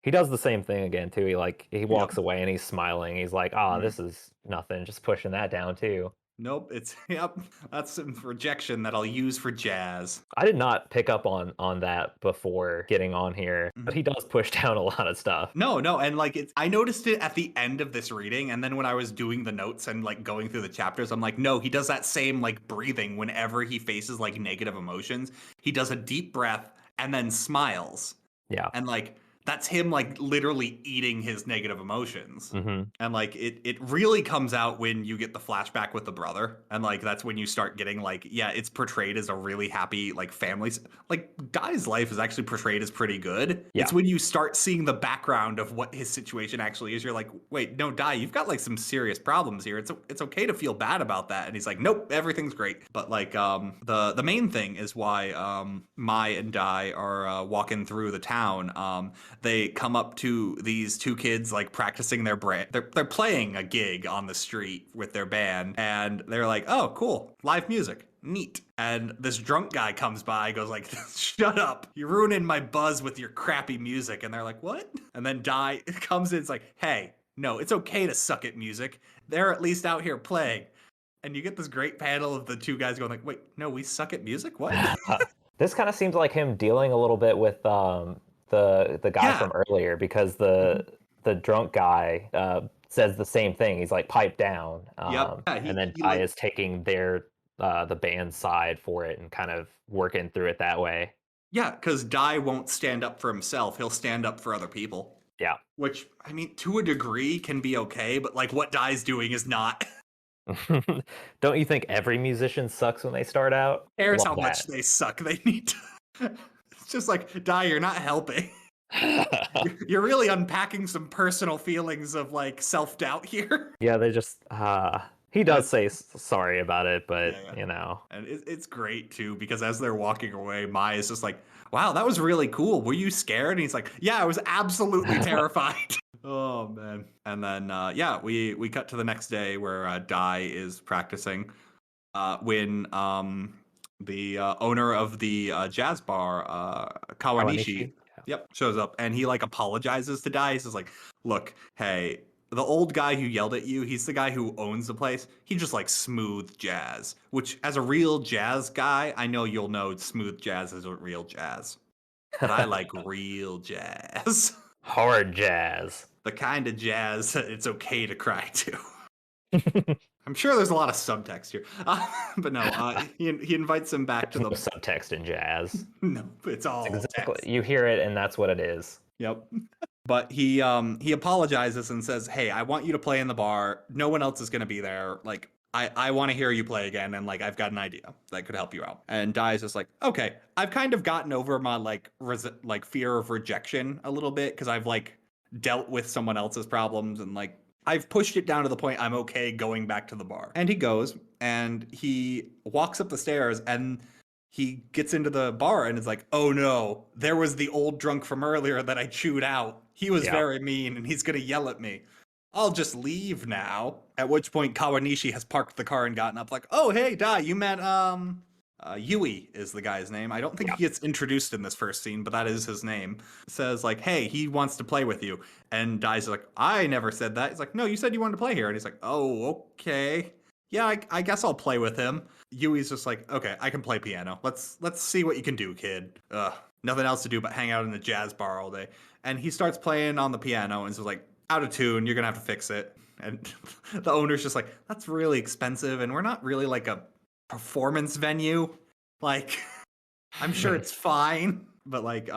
He does the same thing again too. He walks Yep. away and he's smiling. He's like, "Ah, Mhm. this is nothing. Just pushing that down too." Nope, it's yep. That's some rejection that I'll use for jazz. I did not pick up on that before getting on here, but he does push down a lot of stuff. No, and like I noticed it at the end of this reading, and then when I was doing the notes and like going through the chapters, I'm like, no, he does that same like breathing whenever he faces like negative emotions. He does a deep breath and then smiles. Yeah. And like that's him like literally eating his negative emotions. Mm-hmm. And like it really comes out when you get the flashback with the brother, and like that's when you start getting like, yeah, it's portrayed as a really happy like family. Like Guy's life is actually portrayed as pretty good. Yeah. It's when you start seeing the background of what his situation actually is, you're like, wait, no, Dai, you've got like some serious problems here. It's okay to feel bad about that. And he's like, nope, everything's great. But like the main thing is why Mai and Dai are walking through the town. They come up to these two kids like practicing their brand. They're playing a gig on the street with their band, and they're like, oh, cool, live music. Neat. And this drunk guy comes by, goes like, shut up. You're ruining my buzz with your crappy music. And they're like, what? And then Dai comes in, it's like, hey, no, it's okay to suck at music. They're at least out here playing. And you get this great panel of the two guys going like, wait, no, we suck at music? What? This kind of seems like him dealing a little bit with the guy from earlier, because the drunk guy says the same thing. He's like, pipe down. Yep. Yeah, and then Dai is taking the band's side for it and kind of working through it that way. Yeah, because Dai won't stand up for himself. He'll stand up for other people. Yeah. Which, I mean, to a degree can be okay, but like what Dai's doing is not. Don't you think every musician sucks when they start out? Cares how much they suck. They need to. It's just like, Dai, you're not helping. You're really unpacking some personal feelings of like self-doubt here. Yeah, they just he does say sorry about it, but you know. And it's great too, because as they're walking away, Mai is just like, wow, that was really cool. Were you scared? And he's like, yeah, I was absolutely terrified. Oh man. And then we cut to the next day where Dai is practicing when the owner of the jazz bar, Kawanishi, shows up, and he like apologizes to Dai. He's just like, look, hey, the old guy who yelled at you, he's the guy who owns the place. He just likes smooth jazz, which as a real jazz guy, I know you'll know smooth jazz isn't real jazz. But I like real jazz. Hard jazz. The kind of jazz that it's okay to cry to. I'm sure there's a lot of subtext here. But no, he invites him back to the... subtext in jazz. No, it's all exactly text. You hear it and that's what it is. Yep. But he apologizes and says, hey, I want you to play in the bar. No one else is going to be there. Like, I want to hear you play again, and like I've got an idea that could help you out. And Dai is just like, okay, I've kind of gotten over my like fear of rejection a little bit, because I've like dealt with someone else's problems, and like I've pushed it down to the point I'm okay going back to the bar. And he goes and he walks up the stairs, and he gets into the bar and is like, oh no, there was the old drunk from earlier that I chewed out. He was very mean and he's going to yell at me. I'll just leave now. At which point Kawanishi has parked the car and gotten up like, oh, hey, Dai, you met, Yui is the guy's name. I don't think he gets introduced in this first scene, but that is his name. Says like, hey, he wants to play with you. And Dai's like, I never said that. He's like, no, you said you wanted to play here. And he's like, oh, okay. Yeah, I guess I'll play with him. Yui's just like, okay, I can play piano. Let's see what you can do, kid. Nothing else to do but hang out in the jazz bar all day. And he starts playing on the piano and is like, out of tune, you're gonna have to fix it. And the owner's just like, that's really expensive, and we're not really like a performance venue. Like, I'm sure it's fine. But like,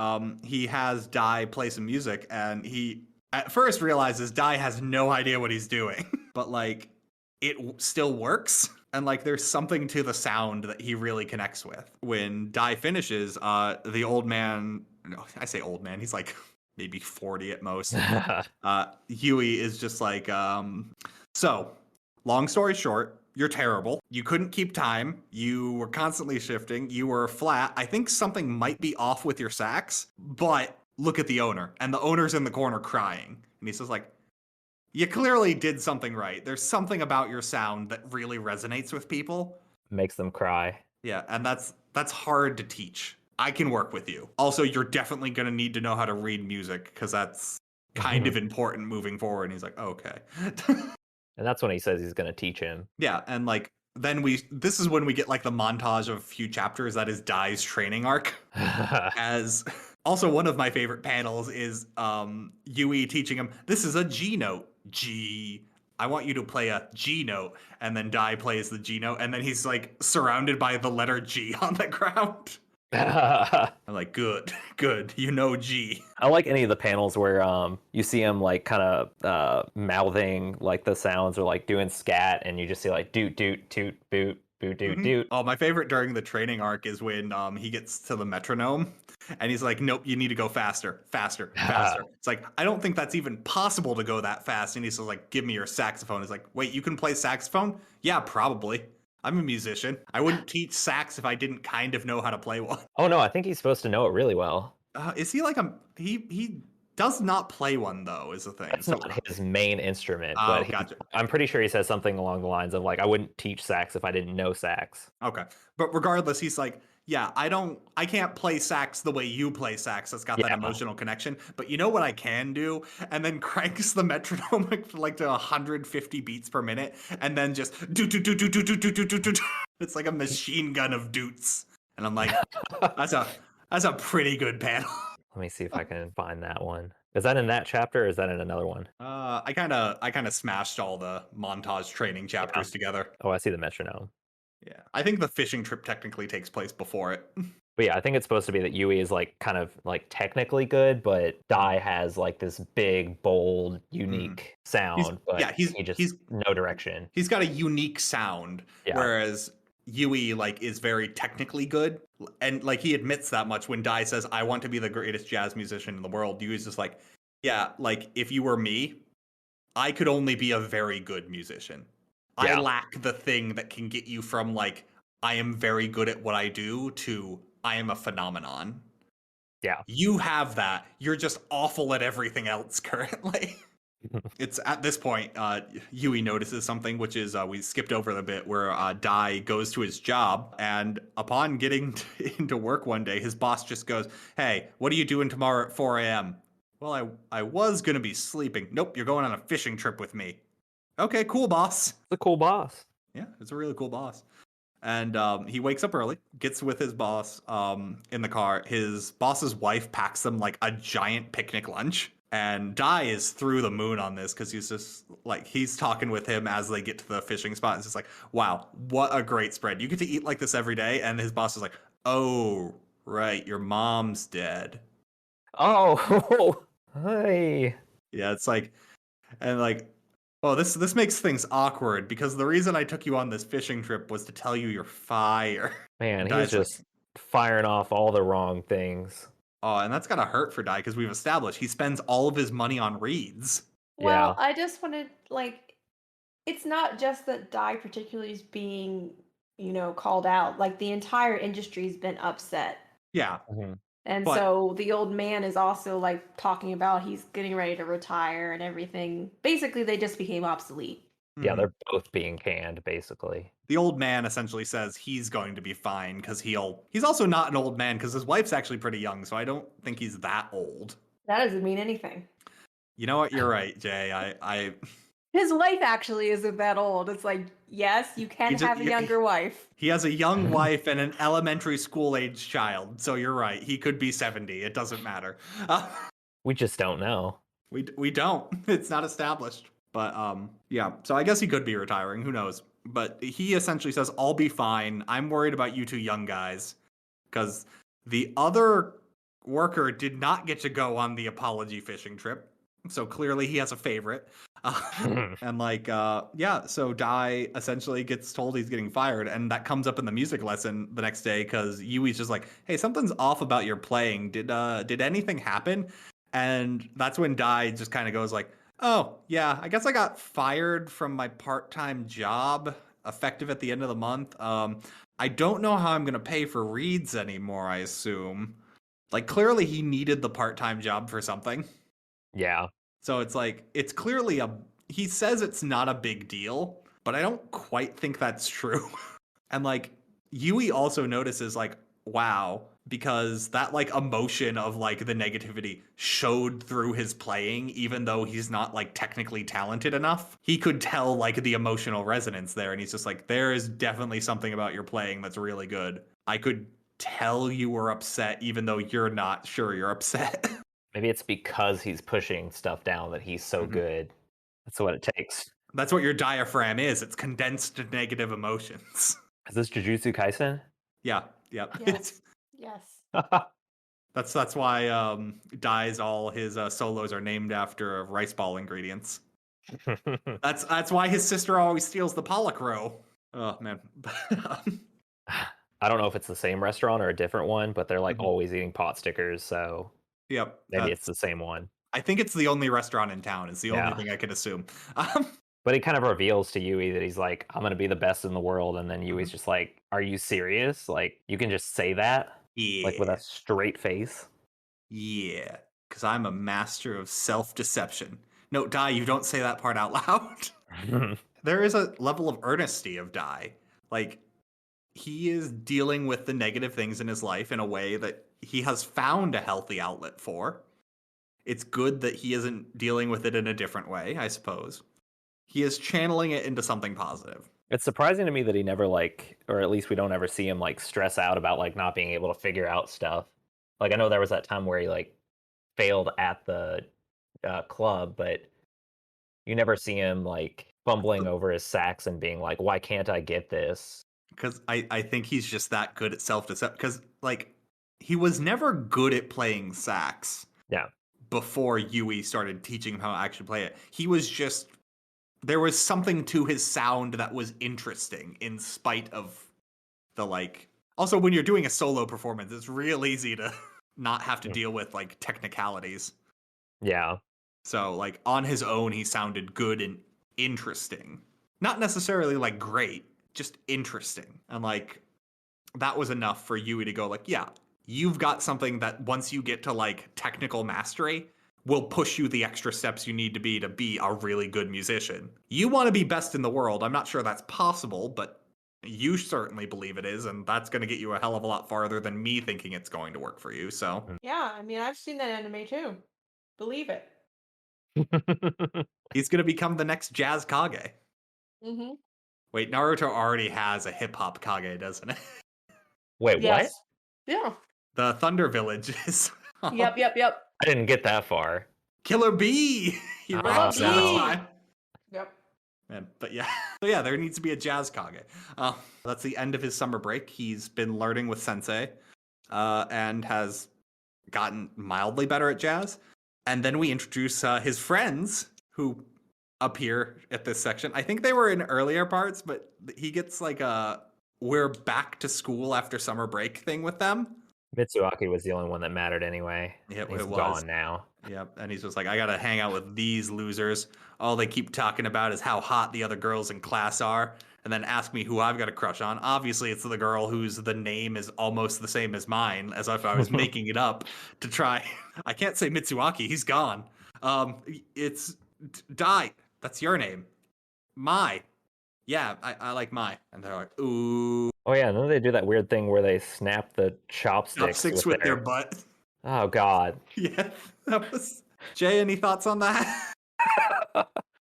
he has Dai play some music, and he at first realizes Dai has no idea what he's doing. But like, it still works. And like, there's something to the sound that he really connects with. When Dai finishes, the old man, no, I say old man, he's like maybe 40 at most. Yui is just like, so long story short, you're terrible. You couldn't keep time. You were constantly shifting. You were flat. I think something might be off with your sax, but look at the owner. And the owner's in the corner crying. And he says like, you clearly did something right. There's something about your sound that really resonates with people. Makes them cry. Yeah, and that's hard to teach. I can work with you. Also, you're definitely going to need to know how to read music because that's kind of important moving forward. And he's like, okay. And that's when he says he's going to teach him. Yeah, and like then this is when we get like the montage of a few chapters that is Dai's training arc. As also one of my favorite panels is Yui teaching him, this is a G note. G. I want you to play a G note. And then Dai plays the G note, and then he's like surrounded by the letter G on the ground. I'm like, good, you know G. I like any of the panels where you see him like kind of mouthing like the sounds or like doing scat, and you just see like doot doot toot boot boot doot doot. Oh, my favorite during the training arc is when he gets to the metronome and he's like, nope, you need to go faster. It's like, I don't think that's even possible to go that fast. And he's like, give me your saxophone. He's like, wait, you can play saxophone? Yeah, probably. I'm a musician. I wouldn't teach sax if I didn't kind of know how to play one. Oh no, I think he's supposed to know it really well. Is he like he does not play one though, is the thing. That's not his main instrument, Oh, but gotcha. I'm pretty sure he says something along the lines of like, I wouldn't teach sax if I didn't know sax. Okay. But regardless, he's like, yeah, I can't play sax the way you play sax. That's got that emotional connection. But you know what I can do? And then cranks the metronome like to 150 beats per minute, and then just do. It's like a machine gun of doots. And I'm like, that's a pretty good panel. Let me see if I can find that one. Is that in that chapter or is that in another one? I kind of smashed all the montage training chapters together. Oh, I see the metronome. Yeah, I think the fishing trip technically takes place before it. But yeah, I think it's supposed to be that Yui is like kind of like technically good, but Dai has like this big, bold, unique sound. He's no direction. He's got a unique sound, whereas Yui like is very technically good, and like he admits that much when Dai says, "I want to be the greatest jazz musician in the world." Yui's just like, yeah, like if you were me, I could only be a very good musician. I lack the thing that can get you from like, I am very good at what I do to I am a phenomenon. Yeah. You have that. You're just awful at everything else currently. It's at this point, Yui notices something, which is we skipped over the bit where Dai goes to his job, and upon getting into work one day, his boss just goes, hey, what are you doing tomorrow at 4 a.m.? Well, I was going to be sleeping. Nope, you're going on a fishing trip with me. Okay, cool, boss. It's a cool boss. Yeah, it's a really cool boss. And he wakes up early, gets with his boss in the car. His boss's wife packs them like a giant picnic lunch. And Dai is through the moon on this because he's just like, he's talking with him as they get to the fishing spot. It's just like, wow, what a great spread. You get to eat like this every day. And his boss is like, oh, right, your mom's dead. Oh, hey. Yeah, it's like, and like, well, this makes things awkward because the reason I took you on this fishing trip was to tell you you're fired. Man, he's just firing off all the wrong things. Oh, and that's gotta hurt for Dai because we've established he spends all of his money on reeds. Well, I just wanted, like, it's not just that Dai particularly is being, called out. Like, the entire industry's been upset. Yeah. Mm-hmm. And so the old man is also like talking about he's getting ready to retire and everything. Basically, they just became obsolete. Yeah, they're both being canned, basically. The old man essentially says he's going to be fine because he's also not an old man because his wife's actually pretty young, so I don't think he's that old. That doesn't mean anything. You know what? You're right, Jay. His wife actually isn't that old. It's like, yes, you can have a younger wife. He has a young wife and an elementary school age child, so you're right. He could be 70. It doesn't matter. We just don't know. We don't. It's not established. But yeah, so I guess he could be retiring. Who knows? But he essentially says, I'll be fine. I'm worried about you two young guys. Because the other worker did not get to go on the apology fishing trip. So clearly he has a favorite. And like, so Dai essentially gets told he's getting fired. And that comes up in the music lesson the next day because Yui's just like, hey, something's off about your playing. Did anything happen? And that's when Dai just kind of goes like, oh, yeah, I guess I got fired from my part-time job effective at the end of the month. I don't know how I'm going to pay for reads anymore, I assume. Like, clearly he needed the part-time job for something. Yeah. So it's like, it's clearly he says it's not a big deal, but I don't quite think that's true. And like, Yui also notices like, wow, because that like emotion of like the negativity showed through his playing, even though he's not like technically talented enough. He could tell like the emotional resonance there, and he's just like, there is definitely something about your playing that's really good. I could tell you were upset even though you're not sure you're upset. Maybe it's because he's pushing stuff down that he's so good. That's what it takes. That's what your diaphragm is. It's condensed negative emotions. Is this Jujutsu Kaisen? Yeah. Yes. Yes. That's why Dai's all his solos are named after rice ball ingredients. That's why his sister always steals the Pollock row. Oh man. I don't know if it's the same restaurant or a different one, but they're like always eating pot stickers, so Yep. maybe it's the same one. I think it's the only restaurant in town. It's the only thing I could assume. But he kind of reveals to Yui that he's like, I'm gonna be the best in the world, and then Yui's just like, are you serious? Like, you can just say that? Yeah. Like with a straight face? Yeah. Because I'm a master of self-deception. No, Dai, you don't say that part out loud. There is a level of earnesty of Dai. Like, he is dealing with the negative things in his life in a way that he has found a healthy outlet for. It's good that he isn't dealing with it in a different way, I suppose. He is channeling it into something positive. It's surprising to me that he never like, or at least we don't ever see him like stress out about like not being able to figure out stuff. Like I know there was that time where he like failed at the club, but you never see him like fumbling over his sax and being like, why can't I get this? Because I think he's just that good at self-deception. Because, like, he was never good at playing sax. Yeah. Before Yui started teaching him how to actually play it. He was just... There was something to his sound that was interesting in spite of the, like... Also, when you're doing a solo performance, it's real easy to not have to deal with, like, technicalities. Yeah. So, like, on his own, he sounded good and interesting. Not necessarily, like, great. Just interesting. And like that was enough for Yui to go like, yeah, you've got something that once you get to like technical mastery will push you the extra steps you need to be a really good musician. You want to be best in the world. I'm not sure that's possible, but you certainly believe it is, and that's going to get you a hell of a lot farther than me thinking it's going to work for you. So yeah, I mean, I've seen that anime too. Believe it. He's going to become the next Jazz Kage. Mm-hmm. Wait, Naruto already has a hip-hop Kage, doesn't it? Wait, Yes. what? Yeah. The Thunder Village is... Yep. I didn't get that far. Killer Bee! He Oh, raps all no. the time. Yep. But yeah. So yeah, there needs to be a Jazz Kage. That's the end of his summer break. He's been learning with Sensei and has gotten mildly better at jazz. And then we introduce his friends who appear at this section. I think they were in earlier parts, but he gets like a we're back to school after summer break thing with them. Mitsuaki was the only one that mattered anyway. Yeah, He's it was. gone now. Yep, and he's just like, I gotta hang out with these losers. All they keep talking about is how hot the other girls in class are, and then ask me who I've got a crush on. Obviously, it's the girl whose the name is almost the same as mine, as if I was making it up to try. I can't say Mitsuaki, he's gone. It's Dai. That's your name. Mai. Yeah, I like Mai. And they're like, ooh. Oh yeah, and then they do that weird thing where they snap the chopsticks With their butt. Oh god. Yeah, that was... Jay, any thoughts on that?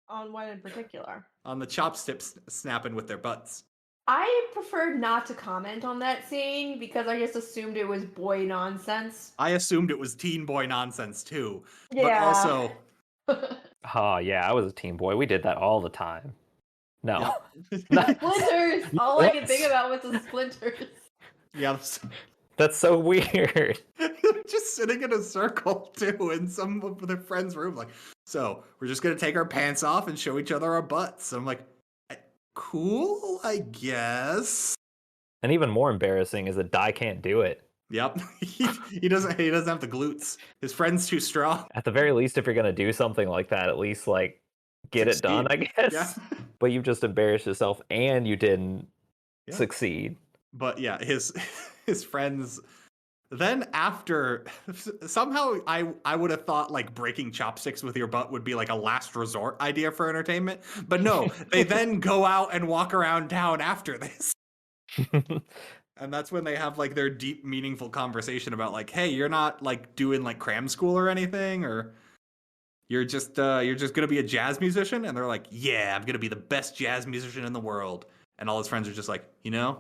On what in particular? On the chopsticks snapping with their butts. I preferred not to comment on that scene because I just assumed it was boy nonsense. I assumed it was teen boy nonsense too. Yeah. But also... Oh yeah, I was a teen boy. We did that all the time. No. Yeah. Splinters! All I can think about was the splinters. Yeah. That's so weird. Just sitting in a circle too in some of their friends' room, like, so we're just gonna take our pants off and show each other our butts. I'm like, cool, I guess. And even more embarrassing is that Dai can't do it. Yep. he doesn't have the glutes. His friend's too strong. At the very least, if you're gonna do something like that, at least like get it done, I guess. Yeah. But you've just embarrassed yourself and you didn't succeed. But yeah, his friends. Then after, somehow I would have thought like breaking chopsticks with your butt would be like a last resort idea for entertainment. But no, they then go out and walk around town after this. And that's when they have like their deep, meaningful conversation about like, hey, you're not like doing like cram school or anything, or you're just gonna be a jazz musician. And they're like, yeah, I'm gonna be the best jazz musician in the world. And all his friends are just like, you know,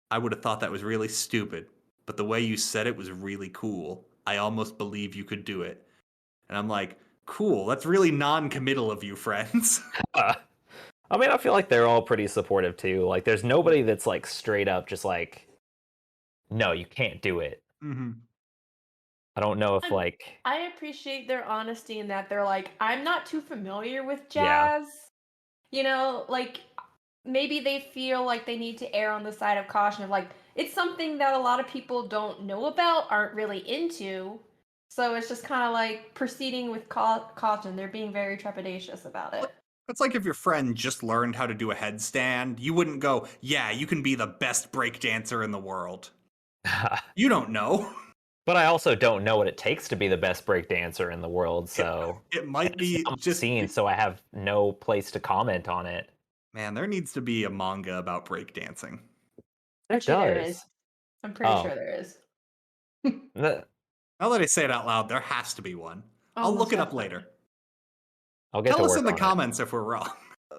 I would have thought that was really stupid, but the way you said it was really cool. I almost believe you could do it. And I'm like, cool. That's really non-committal of you, friends. I mean, I feel like they're all pretty supportive too. Like, there's nobody that's like straight up just like, no, you can't do it. Mm-hmm. I don't know if like I appreciate their honesty in that they're like, I'm not too familiar with Yeah. jazz. You know, like maybe they feel like they need to err on the side of caution of like it's something that a lot of people don't know about, aren't really into. So it's just kind of like proceeding with caution. They're being very trepidatious about it. It's like if your friend just learned how to do a headstand, you wouldn't go, yeah, you can be the best break dancer in the world. You don't know. But I also don't know what it takes to be the best break dancer in the world, so it might be just seen, so I have no place to comment on it. Man, there needs to be a manga about breakdancing. There is. I'm pretty sure there is. The- Now that I say it out loud, there has to be one. I'll look it up later. I'll get Tell to us work in the on comments if we're wrong.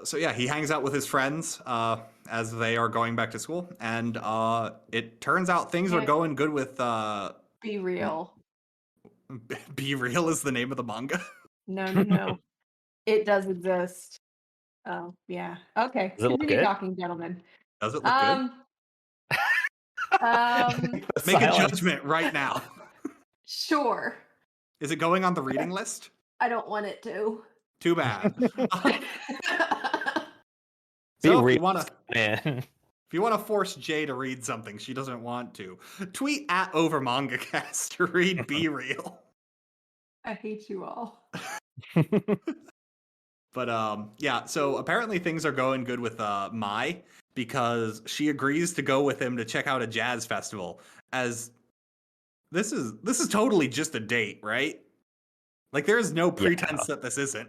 So yeah, he hangs out with his friends as they are going back to school, and it turns out things are going good with Be Real. Be Real is the name of the manga. No. It does exist. Oh, yeah. Okay. Does it look Continue good? talking, gentlemen. Does it look good? Make a judgment right now. Sure. Is it going on the reading list? I don't want it to. Too bad. Be So real, man. if you want to force Jay to read something she doesn't want to, tweet at OverMangaCast to read Be Real. I hate you all. But yeah, so apparently things are going good with Mai, because she agrees to go with him to check out a jazz festival. As this is totally just a date, right? Like there is no pretense that this isn't.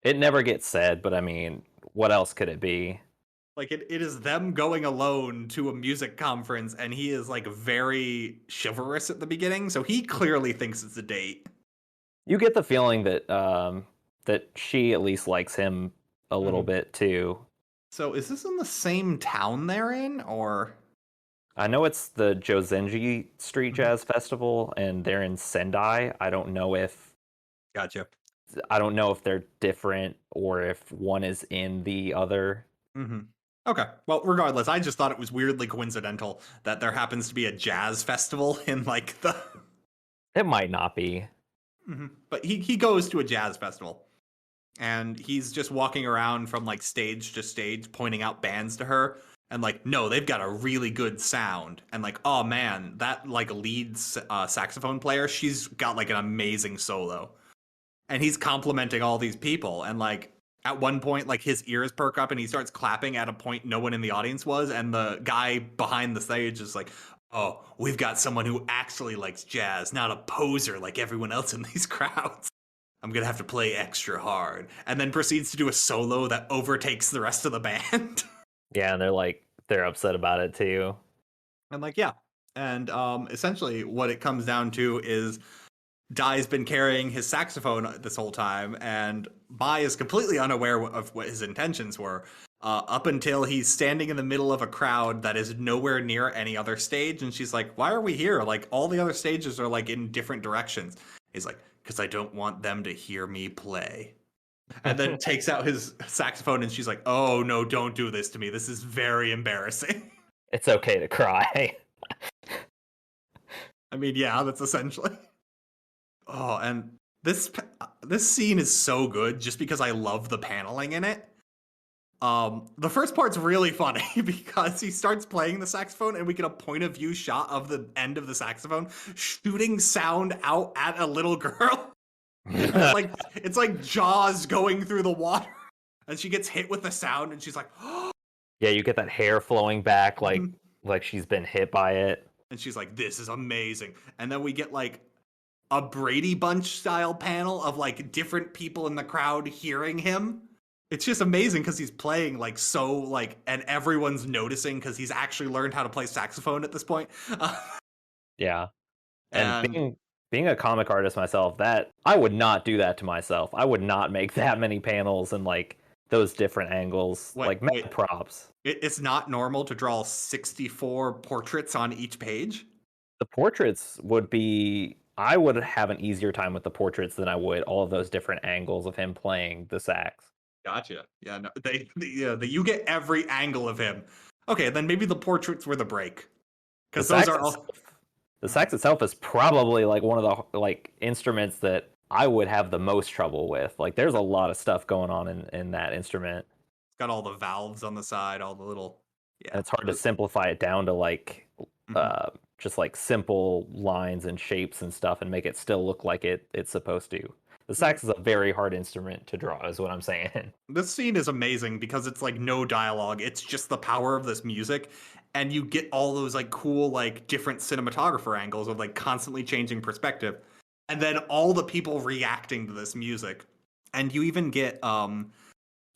It never gets said, but I mean, what else could it be? Like it is them going alone to a music conference, and he is like very chivalrous at the beginning, so he clearly thinks it's a date. You get the feeling that that she at least likes him a little bit too. So is this in the same town they're in, or? I know it's the Jozenji Street Jazz Festival, and they're in Sendai. I don't know if they're different or if one is in the other. Mm-hmm. Okay. Well, regardless, I just thought it was weirdly coincidental that there happens to be a jazz festival in like the. It might not be. Mm-hmm. But he goes to a jazz festival, and he's just walking around from like stage to stage, pointing out bands to her, and like, no, they've got a really good sound, and like, oh man, that like lead saxophone player, she's got like an amazing solo, and he's complimenting all these people, and like at one point, like his ears perk up and he starts clapping at a point no one in the audience was, and the guy behind the stage is like, oh, we've got someone who actually likes jazz, not a poser like everyone else in these crowds. I'm gonna have to play extra hard. And then proceeds to do a solo that overtakes the rest of the band. Yeah, and they're upset about it too. I'm like, yeah. And essentially what it comes down to is Dai's been carrying his saxophone this whole time, and Mai is completely unaware of what his intentions were. Up until he's standing in the middle of a crowd that is nowhere near any other stage, and she's like, why are we here? Like, all the other stages are like in different directions. He's like, because I don't want them to hear me play. And then takes out his saxophone, and she's like, oh no, don't do this to me. This is very embarrassing. It's okay to cry. I mean, yeah, that's essentially. Oh, and this scene is so good just because I love the paneling in it. The first part's really funny because he starts playing the saxophone and we get a point of view shot of the end of the saxophone shooting sound out at a little girl. It's like Jaws going through the water, and she gets hit with the sound and she's like, oh. Yeah, you get that hair flowing back like she's been hit by it. And she's like, this is amazing. And then we get like a Brady Bunch style panel of like different people in the crowd hearing him It's just amazing because he's playing like so like, and everyone's noticing because he's actually learned how to play saxophone at this point. Yeah. And And being a comic artist myself, that I would not do that to myself. I would not make that many panels and like those different angles. wait, Mad props. it's not normal to draw 64 portraits on each page. The portraits would be. I would have an easier time with the portraits than I would all of those different angles of him playing the sax. Gotcha. Yeah, no, you get every angle of him. Okay, then maybe the portraits were the break, because those are all. The sax itself is probably like one of the like instruments that I would have the most trouble with. Like, there's a lot of stuff going on in that instrument. It's got all the valves on the side, all the little. Yeah, And it's hard to simplify it down to like just like simple lines and shapes and stuff and make it still look like it's supposed to. The sax is a very hard instrument to draw, is what I'm saying. This scene is amazing because it's like no dialogue. It's just the power of this music. And you get all those like cool, like different cinematographer angles of like constantly changing perspective. And then all the people reacting to this music. And you even get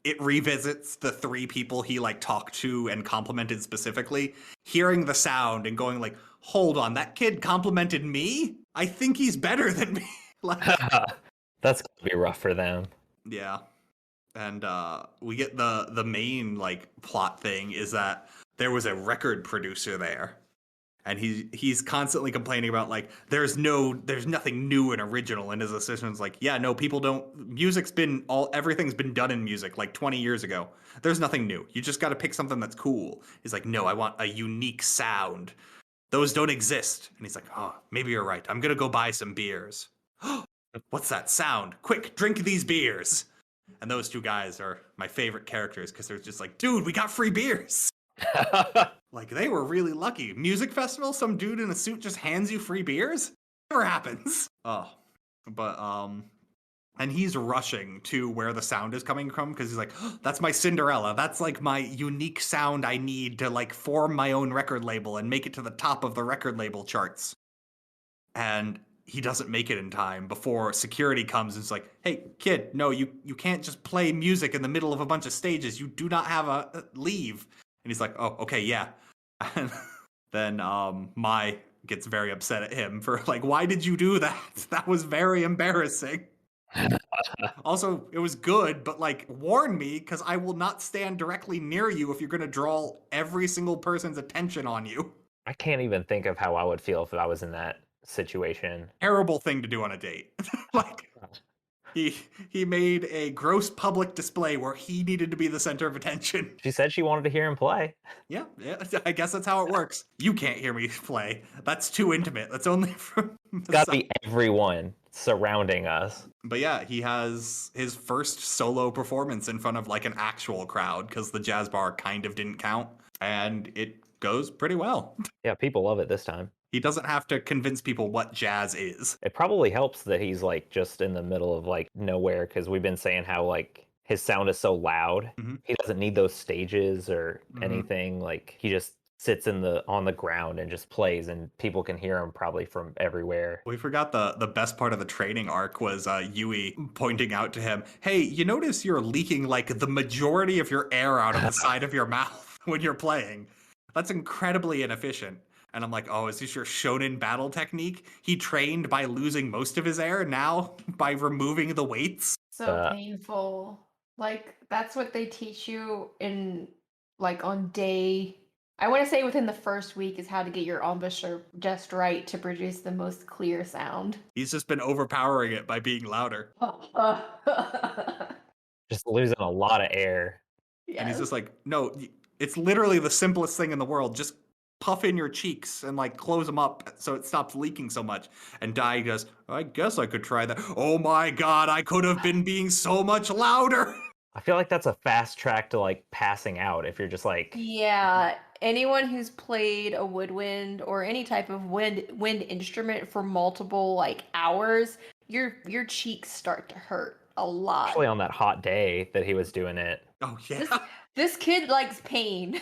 it revisits the 3 people he like talked to and complimented specifically, hearing the sound and going like, hold on, that kid complimented me? I think he's better than me. Like, that's gonna be rough for them. yeah. And we get the main like plot thing is that there was a record producer there, and he's constantly complaining about like there's nothing new and original, and his assistant's like, yeah, no, people don't, everything's been done in music like 20 years ago. There's nothing new. You just got to pick something that's cool. He's like, no, I want a unique sound. Those don't exist. And he's like, oh, maybe you're right. I'm gonna go buy some beers. What's that sound? Quick, drink these beers. And those 2 guys are my favorite characters because they're just like, dude, we got free beers. Like, they were really lucky. Music festival, some dude in a suit just hands you free beers? Never happens. Oh, but, and he's rushing to where the sound is coming from because he's like, oh, that's my Cinderella. That's like my unique sound I need to like form my own record label and make it to the top of the record label charts. And he doesn't make it in time before security comes and is like, hey, kid, no, you can't just play music in the middle of a bunch of stages. You do not have a leave. And he's like, oh, okay, yeah. And then Mai gets very upset at him for like, why did you do that? That was very embarrassing. Also, it was good, but like, warn me, because I will not stand directly near you if you're going to draw every single person's attention on you. I can't even think of how I would feel if I was in that situation. Terrible thing to do on a date. Like, he made a gross public display where he needed to be the center of attention. She said she wanted to hear him play. Yeah, I guess that's how it works. You can't hear me play. That's too intimate. That's only from It's got to be everyone surrounding us. But yeah, he has his first solo performance in front of like an actual crowd because the jazz bar kind of didn't count, and it goes pretty well. Yeah, people love it this time. He doesn't have to convince people what jazz is. It probably helps that he's like just in the middle of like nowhere, because we've been saying how like his sound is so loud. Mm-hmm. He doesn't need those stages or anything. Like, he just sits on the ground and just plays, and people can hear him probably from everywhere. We forgot the best part of the training arc was Yui pointing out to him, hey, you notice you're leaking like the majority of your air out of the side of your mouth when you're playing. That's incredibly inefficient. And I'm like, oh, is this your shonen battle technique? He trained by losing most of his air, now by removing the weights? So painful. Like, that's what they teach you in, like, on day... I want to say within the first week is how to get your embouchure just right to produce the most clear sound. He's just been overpowering it by being louder. Just losing a lot of air. Yes. And he's just like, no, it's literally the simplest thing in the world. Just puff in your cheeks and like close them up so it stops leaking so much. And Dai goes, I guess I could try that. Oh my god, I could have been being so much louder. I feel like that's a fast track to like passing out if you're just like... Yeah, anyone who's played a woodwind or any type of wind instrument for multiple like hours, your cheeks start to hurt a lot. Especially on that hot day that he was doing it. Oh yeah. This kid likes pain.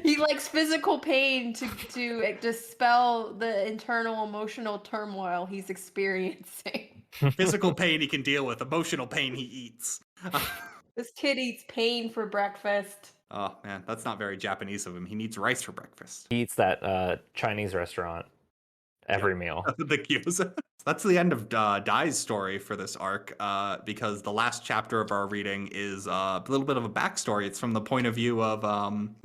He likes physical pain to dispel the internal emotional turmoil he's experiencing. Physical pain he can deal with, emotional pain he eats. This kid eats pain for breakfast. Oh man, that's not very Japanese of him. He needs rice for breakfast. He eats that Chinese restaurant every meal. The gyoza. That's the end of Dai's story for this arc, because the last chapter of our reading is a little bit of a backstory. It's from the point of view of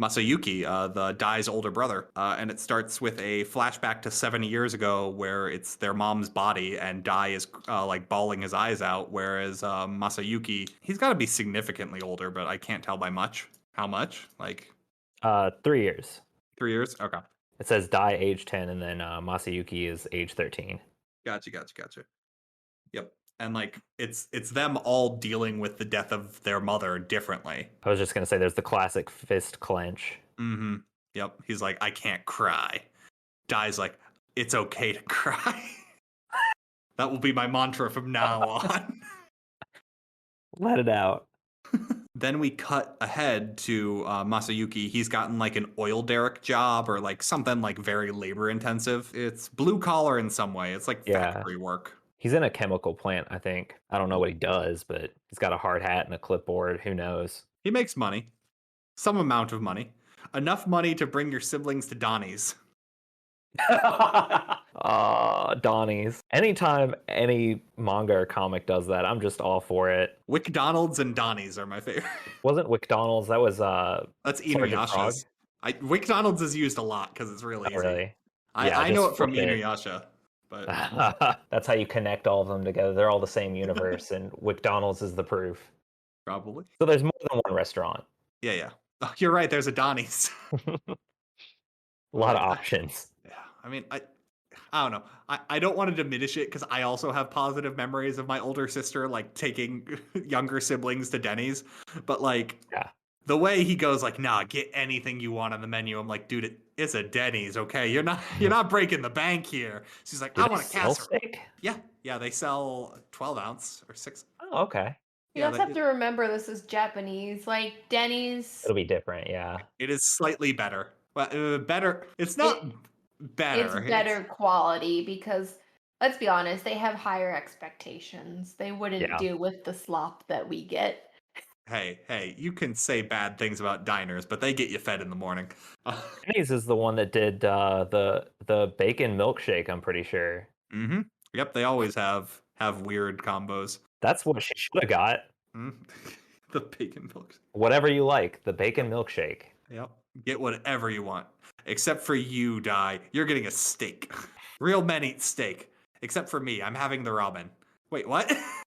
Masayuki, the Dai's older brother, and it starts with a flashback to 70 years ago where it's their mom's body and Dai is like bawling his eyes out, whereas Masayuki, he's got to be significantly older, but I can't tell by much. How much? Like 3 years. 3 years? Okay. It says Dai age 10, and then Masayuki is age 13. Gotcha. Yep. And like it's them all dealing with the death of their mother differently. I was just gonna say there's the classic fist clench. Mm-hmm. Yep. He's like, I can't cry. Dai's like, it's okay to cry. That will be my mantra from now on. Let it out. Then we cut ahead to Masayuki. He's gotten like an oil derrick job or like something like very labor intensive. It's blue collar in some way. It's like factory work. He's in a chemical plant, I think. I don't know what he does, but he's got a hard hat and a clipboard. Who knows? He makes money. Some amount of money. Enough money to bring your siblings to Donnie's. Donnie's. Anytime any manga or comic does that, I'm just all for it. WickDonald's and Donnie's are my favorite. Wasn't WickDonald's? That was that's Inuyasha's. WickDonald's is used a lot because it's really easy. Really? I know it from Inuyasha, but that's how you connect all of them together. They're all the same universe, and WickDonald's is the proof. Probably. So there's more than one restaurant. Yeah. Oh, you're right. There's a Donnie's. A lot of options. Yeah. I mean, I don't know. I don't want to diminish it because I also have positive memories of my older sister like taking younger siblings to Denny's. But like, the way he goes like, nah, get anything you want on the menu. I'm like, dude, it's a Denny's, okay? You're not breaking the bank here. She's like, I want a casserole. Yeah, they sell 12 ounce or 6. Oh, okay. You also have to remember this is Japanese. Like Denny's, it'll be different. Yeah, it is slightly better. Well, better. It's not better. It's better quality because let's be honest, they have higher expectations. They wouldn't deal with the slop that we get. Hey, you can say bad things about diners, but they get you fed in the morning. Denny's is the one that did the bacon milkshake, I'm pretty sure. Mm-hmm. Yep, they always have weird combos. That's what she should have got. The bacon milkshake. Whatever you like, the bacon milkshake. Yep. Get whatever you want. Except for you, Dai. You're getting a steak. Real men eat steak. Except for me. I'm having the ramen. Wait, what?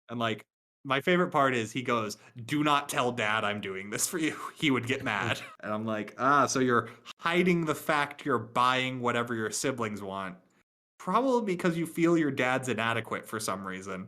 And like, my favorite part is he goes, do not tell Dad I'm doing this for you. He would get mad. And I'm like, so you're hiding the fact you're buying whatever your siblings want. Probably because you feel your dad's inadequate for some reason.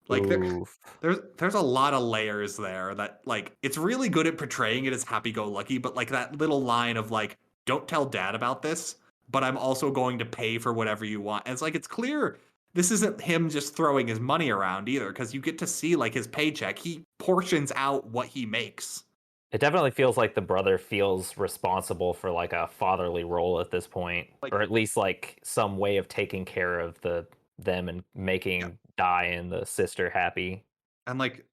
Like there's a lot of layers there that like it's really good at portraying it as happy-go-lucky, but like that little line of like, don't tell Dad about this, but I'm also going to pay for whatever you want. And it's like it's clear this isn't him just throwing his money around either, because you get to see like his paycheck. He portions out what he makes. It definitely feels like the brother feels responsible for like a fatherly role at this point, or at least like some way of taking care of them and making Dai and the sister happy. And like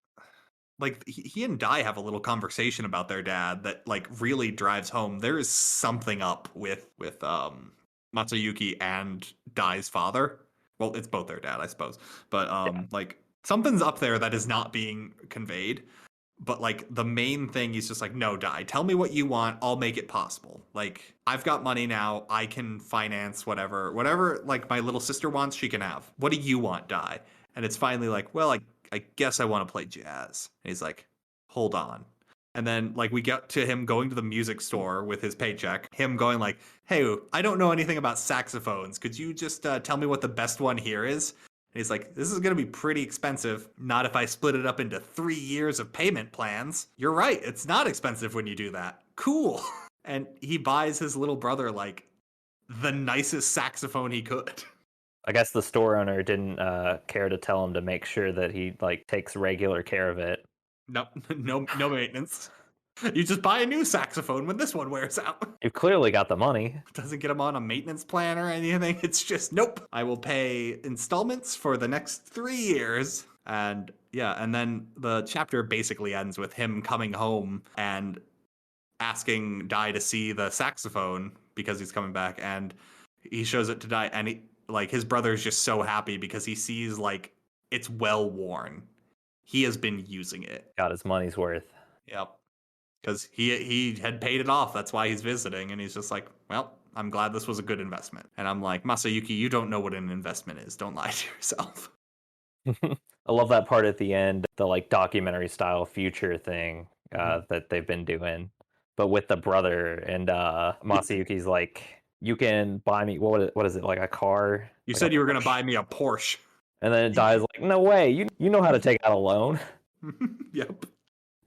he and Dai have a little conversation about their dad that like really drives home there is something up with Matsuyuki and Dai's father. Well, it's both their dad, I suppose, but like something's up there that is not being conveyed. But like the main thing is just like, no, Dai, tell me what you want. I'll make it possible. Like I've got money now. I can finance whatever like my little sister wants, she can have. What do you want, Dai? And it's finally like, well, I guess I want to play jazz. And he's like, hold on. And then like we get to him going to the music store with his paycheck, him going like, hey, I don't know anything about saxophones. Could you just tell me what the best one here is? And he's like, this is going to be pretty expensive. Not if I split it up into 3 years of payment plans. You're right. It's not expensive when you do that. Cool. And he buys his little brother like the nicest saxophone he could. I guess the store owner didn't care to tell him to make sure that he like takes regular care of it. No maintenance. You just buy a new saxophone when this one wears out. You've clearly got the money. Doesn't get him on a maintenance plan or anything. It's just, nope. I will pay installments for the next 3 years. And Yeah, and then the chapter basically ends with him coming home and asking Dai to see the saxophone because he's coming back, and he shows it to Dai, and his brother is just so happy because he sees like it's well worn. He has been using it. Got his money's worth. Yep. Because he had paid it off. That's why he's visiting, and he's just like, well, I'm glad this was a good investment. And I'm like, Masayuki, you don't know what an investment is. Don't lie to yourself. I love that part at the end, the like documentary style future thing that they've been doing, but with the brother, and Masayuki's like, you can buy me what is it, like a car? You like said you were going to Porsche? buy me a Porsche. And then Dai's like, no way, you know how to take out a loan. Yep.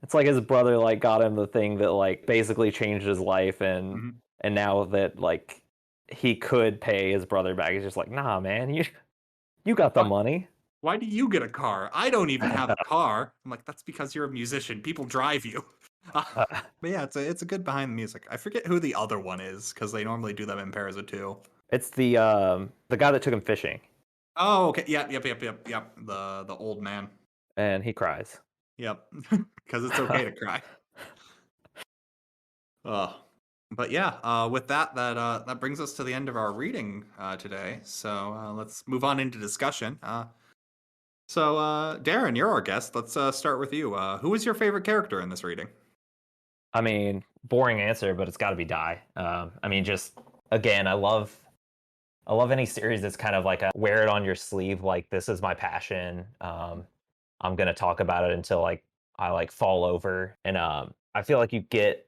It's like his brother like got him the thing that like basically changed his life, and now that like he could pay his brother back, he's just like, nah, man, you got the money. Why do you get a car? I don't even have a car. I'm like, that's because you're a musician. People drive you. But yeah, it's a good behind the music. I forget who the other one is because they normally do them in pairs of two. It's the guy that took him fishing. Oh, okay. Yep. The old man. And he cries. Yep. Because it's okay to cry. But yeah, with that brings us to the end of our reading today. So let's move on into discussion. So Darren, you're our guest. Let's start with you. Who was your favorite character in this reading? I mean, boring answer, but it's got to be Dai. I mean, just again, I love any series that's kind of like a wear it on your sleeve. Like, this is my passion. I'm gonna talk about it until like I like fall over, and I feel like you get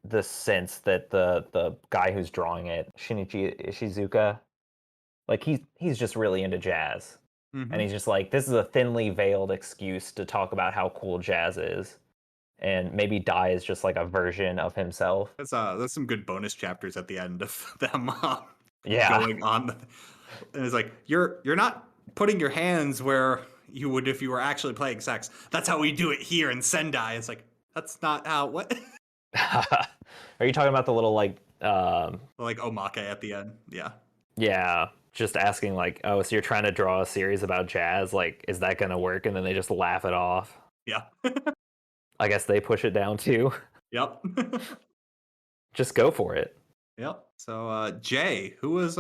the sense that the guy who's drawing it, Shinichi Ishizuka, like he's just really into jazz, and he's just like, this is a thinly veiled excuse to talk about how cool jazz is, and maybe Dai is just like a version of himself. There's some good bonus chapters at the end of them going on, and it's like you're not putting your hands where you would if you were actually playing sax. That's how we do it here in Sendai. It's like, that's not how. What? Are you talking about the little like omake at the end? Yeah, just asking like, oh, so you're trying to draw a series about jazz, like, is that gonna work? And then they just laugh it off. Yeah. I guess they push it down too. Yep. Just go for it. Yep. So Jay, who was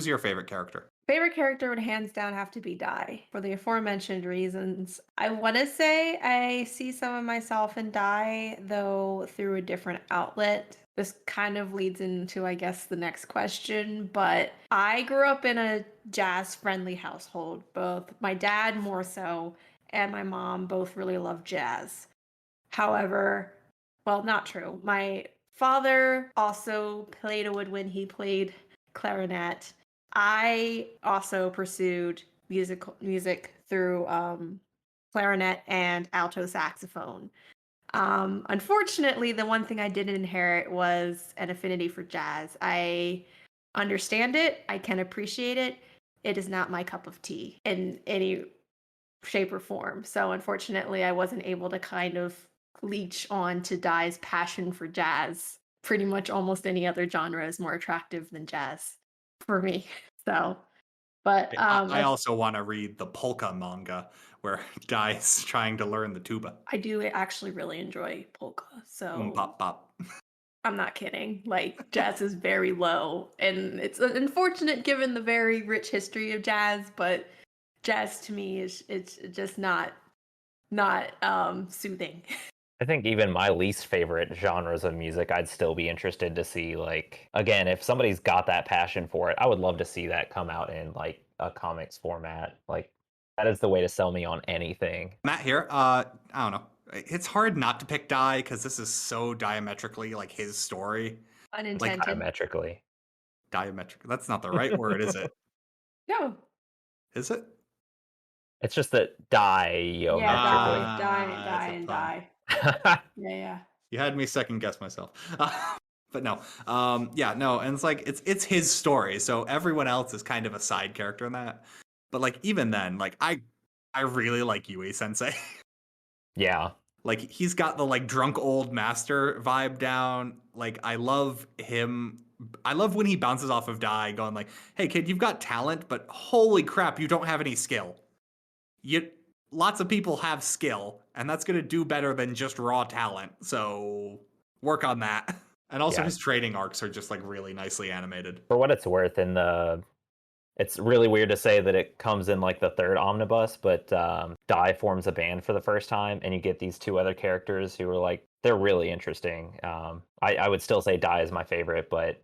your favorite character? Favorite character would hands down have to be Dai for the aforementioned reasons. I want to say I see some of myself in Dai, though through a different outlet. This kind of leads into, I guess, the next question, but I grew up in a jazz-friendly household. Both my dad more so and my mom both really love jazz. However, well, not true. My father also played a woodwind. He played clarinet. I also pursued music through clarinet and alto saxophone. Unfortunately, the one thing I didn't inherit was an affinity for jazz. I understand it. I can appreciate it. It is not my cup of tea in any shape or form. So unfortunately, I wasn't able to kind of leech on to Dai's passion for jazz. Pretty much almost any other genre is more attractive than jazz for me. So, but I also want to read the polka manga where Dai's trying to learn the tuba. I do actually really enjoy polka. So Pop pop. I'm not kidding. Like, jazz is very low, and it's unfortunate given the very rich history of jazz, but jazz to me it's just not soothing. I think even my least favorite genres of music, I'd still be interested to see, like, again, if somebody's got that passion for it, I would love to see that come out in like a comics format. Like, that is the way to sell me on anything. Matt here. I don't know. It's hard not to pick Dai because this is so diametrically like his story. Unintended. Like, diametrically. Diametric. That's not the right word, is it? No. Is it? It's just that diametrically. Yeah, die. Yeah. You had me second guess myself. But no. No. And it's like it's his story, so everyone else is kind of a side character in that. But like even then, like I really like Yui Sensei. Yeah. Like he's got the like drunk old master vibe down. Like I love him. I love when he bounces off of Dai going like, "Hey kid, you've got talent, but holy crap, you don't have any skill. lots of people have skill, and that's going to do better than just raw talent. So work on that. And also Yeah. his training arcs are just like really nicely animated. For what it's worth, it's really weird to say that it comes in like the third omnibus, but Dai forms a band for the first time, and you get these two other characters who are like, they're really interesting. I would still say Dai is my favorite, but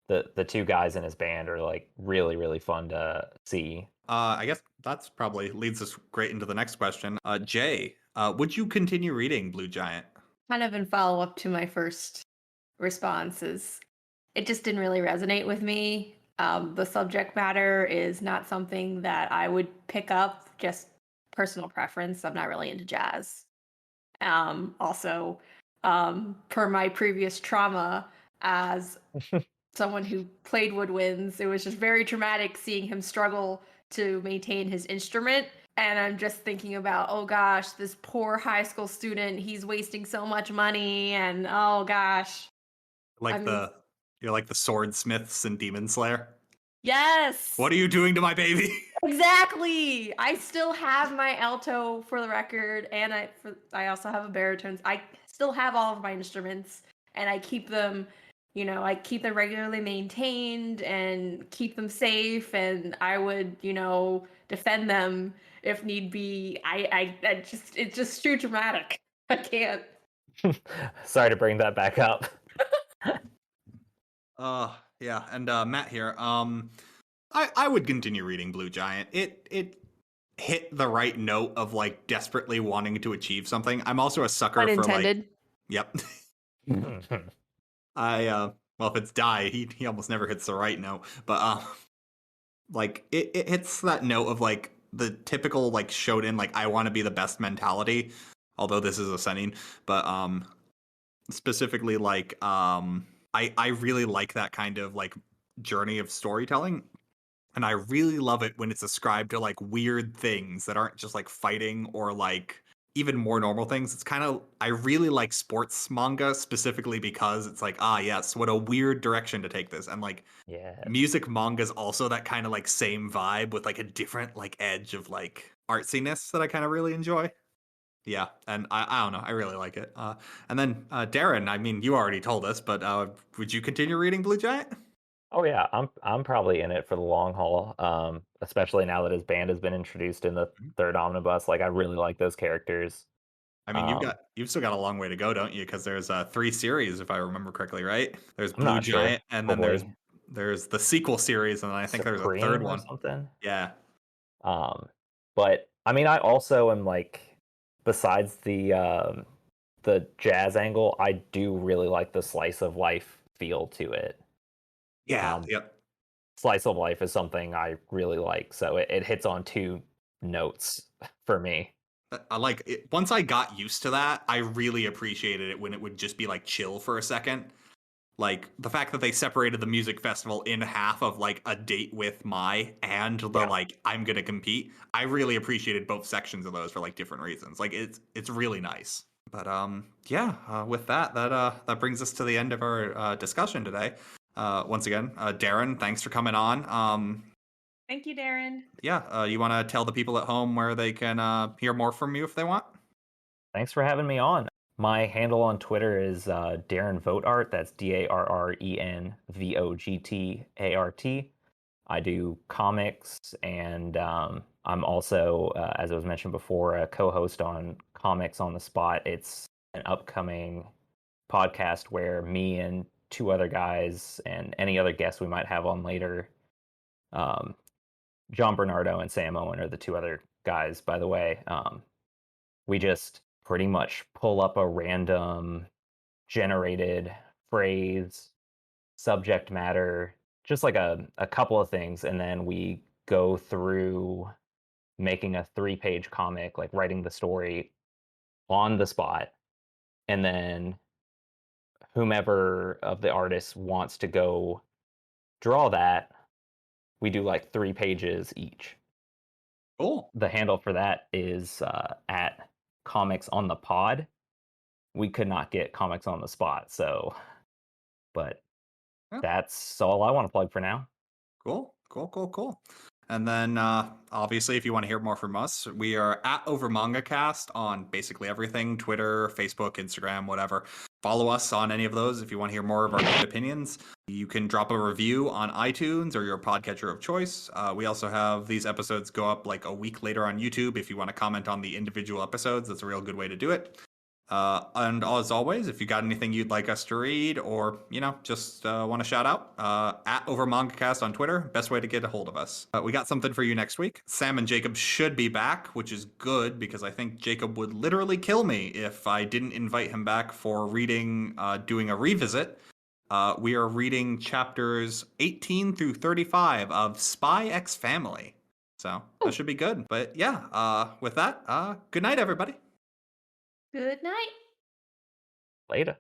the two guys in his band are like really, really fun to see. I guess that's probably leads us great into the next question. Jay, would you continue reading Blue Giant? Kind of in follow up to my first responses, it just didn't really resonate with me. The subject matter is not something that I would pick up, just personal preference. I'm not really into jazz. Also, per my previous trauma as someone who played woodwinds, it was just very traumatic seeing him struggle to maintain his instrument. And I'm just thinking about, oh gosh, this poor high school student, he's wasting so much money, and oh gosh. Like you're like the swordsmiths in Demon Slayer. Yes. What are you doing to my baby? Exactly. I still have my alto for the record, and I also have a baritone. I still have all of my instruments, and I keep them, I keep them regularly maintained and keep them safe, and I would, defend them if need be. It's just too dramatic. I can't. Sorry to bring that back up. Yeah, and Matt here. I would continue reading Blue Giant. It hit the right note of like desperately wanting to achieve something. I'm also a sucker for Unintended. like. Yep. Well, if it's Die, he almost never hits the right note, but like it hits that note of like the typical like shonen like I want to be the best mentality. Although this is a seinen, but specifically like I really like that kind of like journey of storytelling. And I really love it when it's ascribed to like weird things that aren't just like fighting or like even more normal things. It's kind of, I really like sports manga specifically because it's like, yes, what a weird direction to take this. And like Yeah. music manga is also that kind of like same vibe with like a different like edge of like artsiness that I kind of really enjoy. Yeah, and I don't know, I really like it. And then Darren, I mean, you already told us, but would you continue reading Blue Giant? Oh yeah, I'm probably in it for the long haul. Especially now that his band has been introduced in the third omnibus. Like I really like those characters. I mean, you've still got a long way to go, don't you? Because there's 3 series, if I remember correctly, right? There's I'm Blue not sure. Giant, and then Probably there's the sequel series, and then I think there's a third Supreme or one. something. Yeah. But I mean, I also am like, besides the jazz angle, I do really like the slice of life feel to it. Yeah. Yep. Slice of life is something I really like, so it hits on 2 notes for me. I like it. Once I got used to that, I really appreciated it when it would just be like chill for a second. Like the fact that they separated the music festival in half of like a date with Mai and the like I'm gonna compete. I really appreciated both sections of those for like different reasons. Like it's really nice. But with that brings us to the end of our discussion today. Once again, Darren, thanks for coming on. Thank you, Darren. Yeah, you want to tell the people at home where they can hear more from you if they want? Thanks for having me on. My handle on Twitter is Darren Vogt. That's DarrenVogtArt. I do comics, and I'm also, as I was mentioned before, a co-host on Comics on the Spot. It's an upcoming podcast where me and 2 other guys and any other guests we might have on later, John Bernardo and Sam Owen are the 2 other guys, by the way. We just pretty much pull up a random generated phrase, subject matter, just like a couple of things, and then we go through making a 3-page comic, like writing the story on the spot, and then whomever of the artists wants to go draw that, we do like 3 pages each. Cool. The handle for that is at Comics on the Pod. We could not get Comics on the Spot, but that's all I want to plug for now. Cool. And then, obviously, if you want to hear more from us, we are at OverMangaCast on basically everything: Twitter, Facebook, Instagram, whatever. Follow us on any of those if you want to hear more of our good opinions. You can drop a review on iTunes or your podcatcher of choice. We also have these episodes go up like a week later on YouTube if you want to comment on the individual episodes. That's a real good way to do it. And as always, if you got anything you'd like us to read or, just want to shout out, at OverMangaCast on Twitter, best way to get a hold of us. We got something for you next week. Sam and Jacob should be back, which is good because I think Jacob would literally kill me if I didn't invite him back for reading, doing a revisit. We are reading chapters 18 through 35 of Spy X Family. So that should be good. But yeah, with that, good night, everybody. Good night. Later.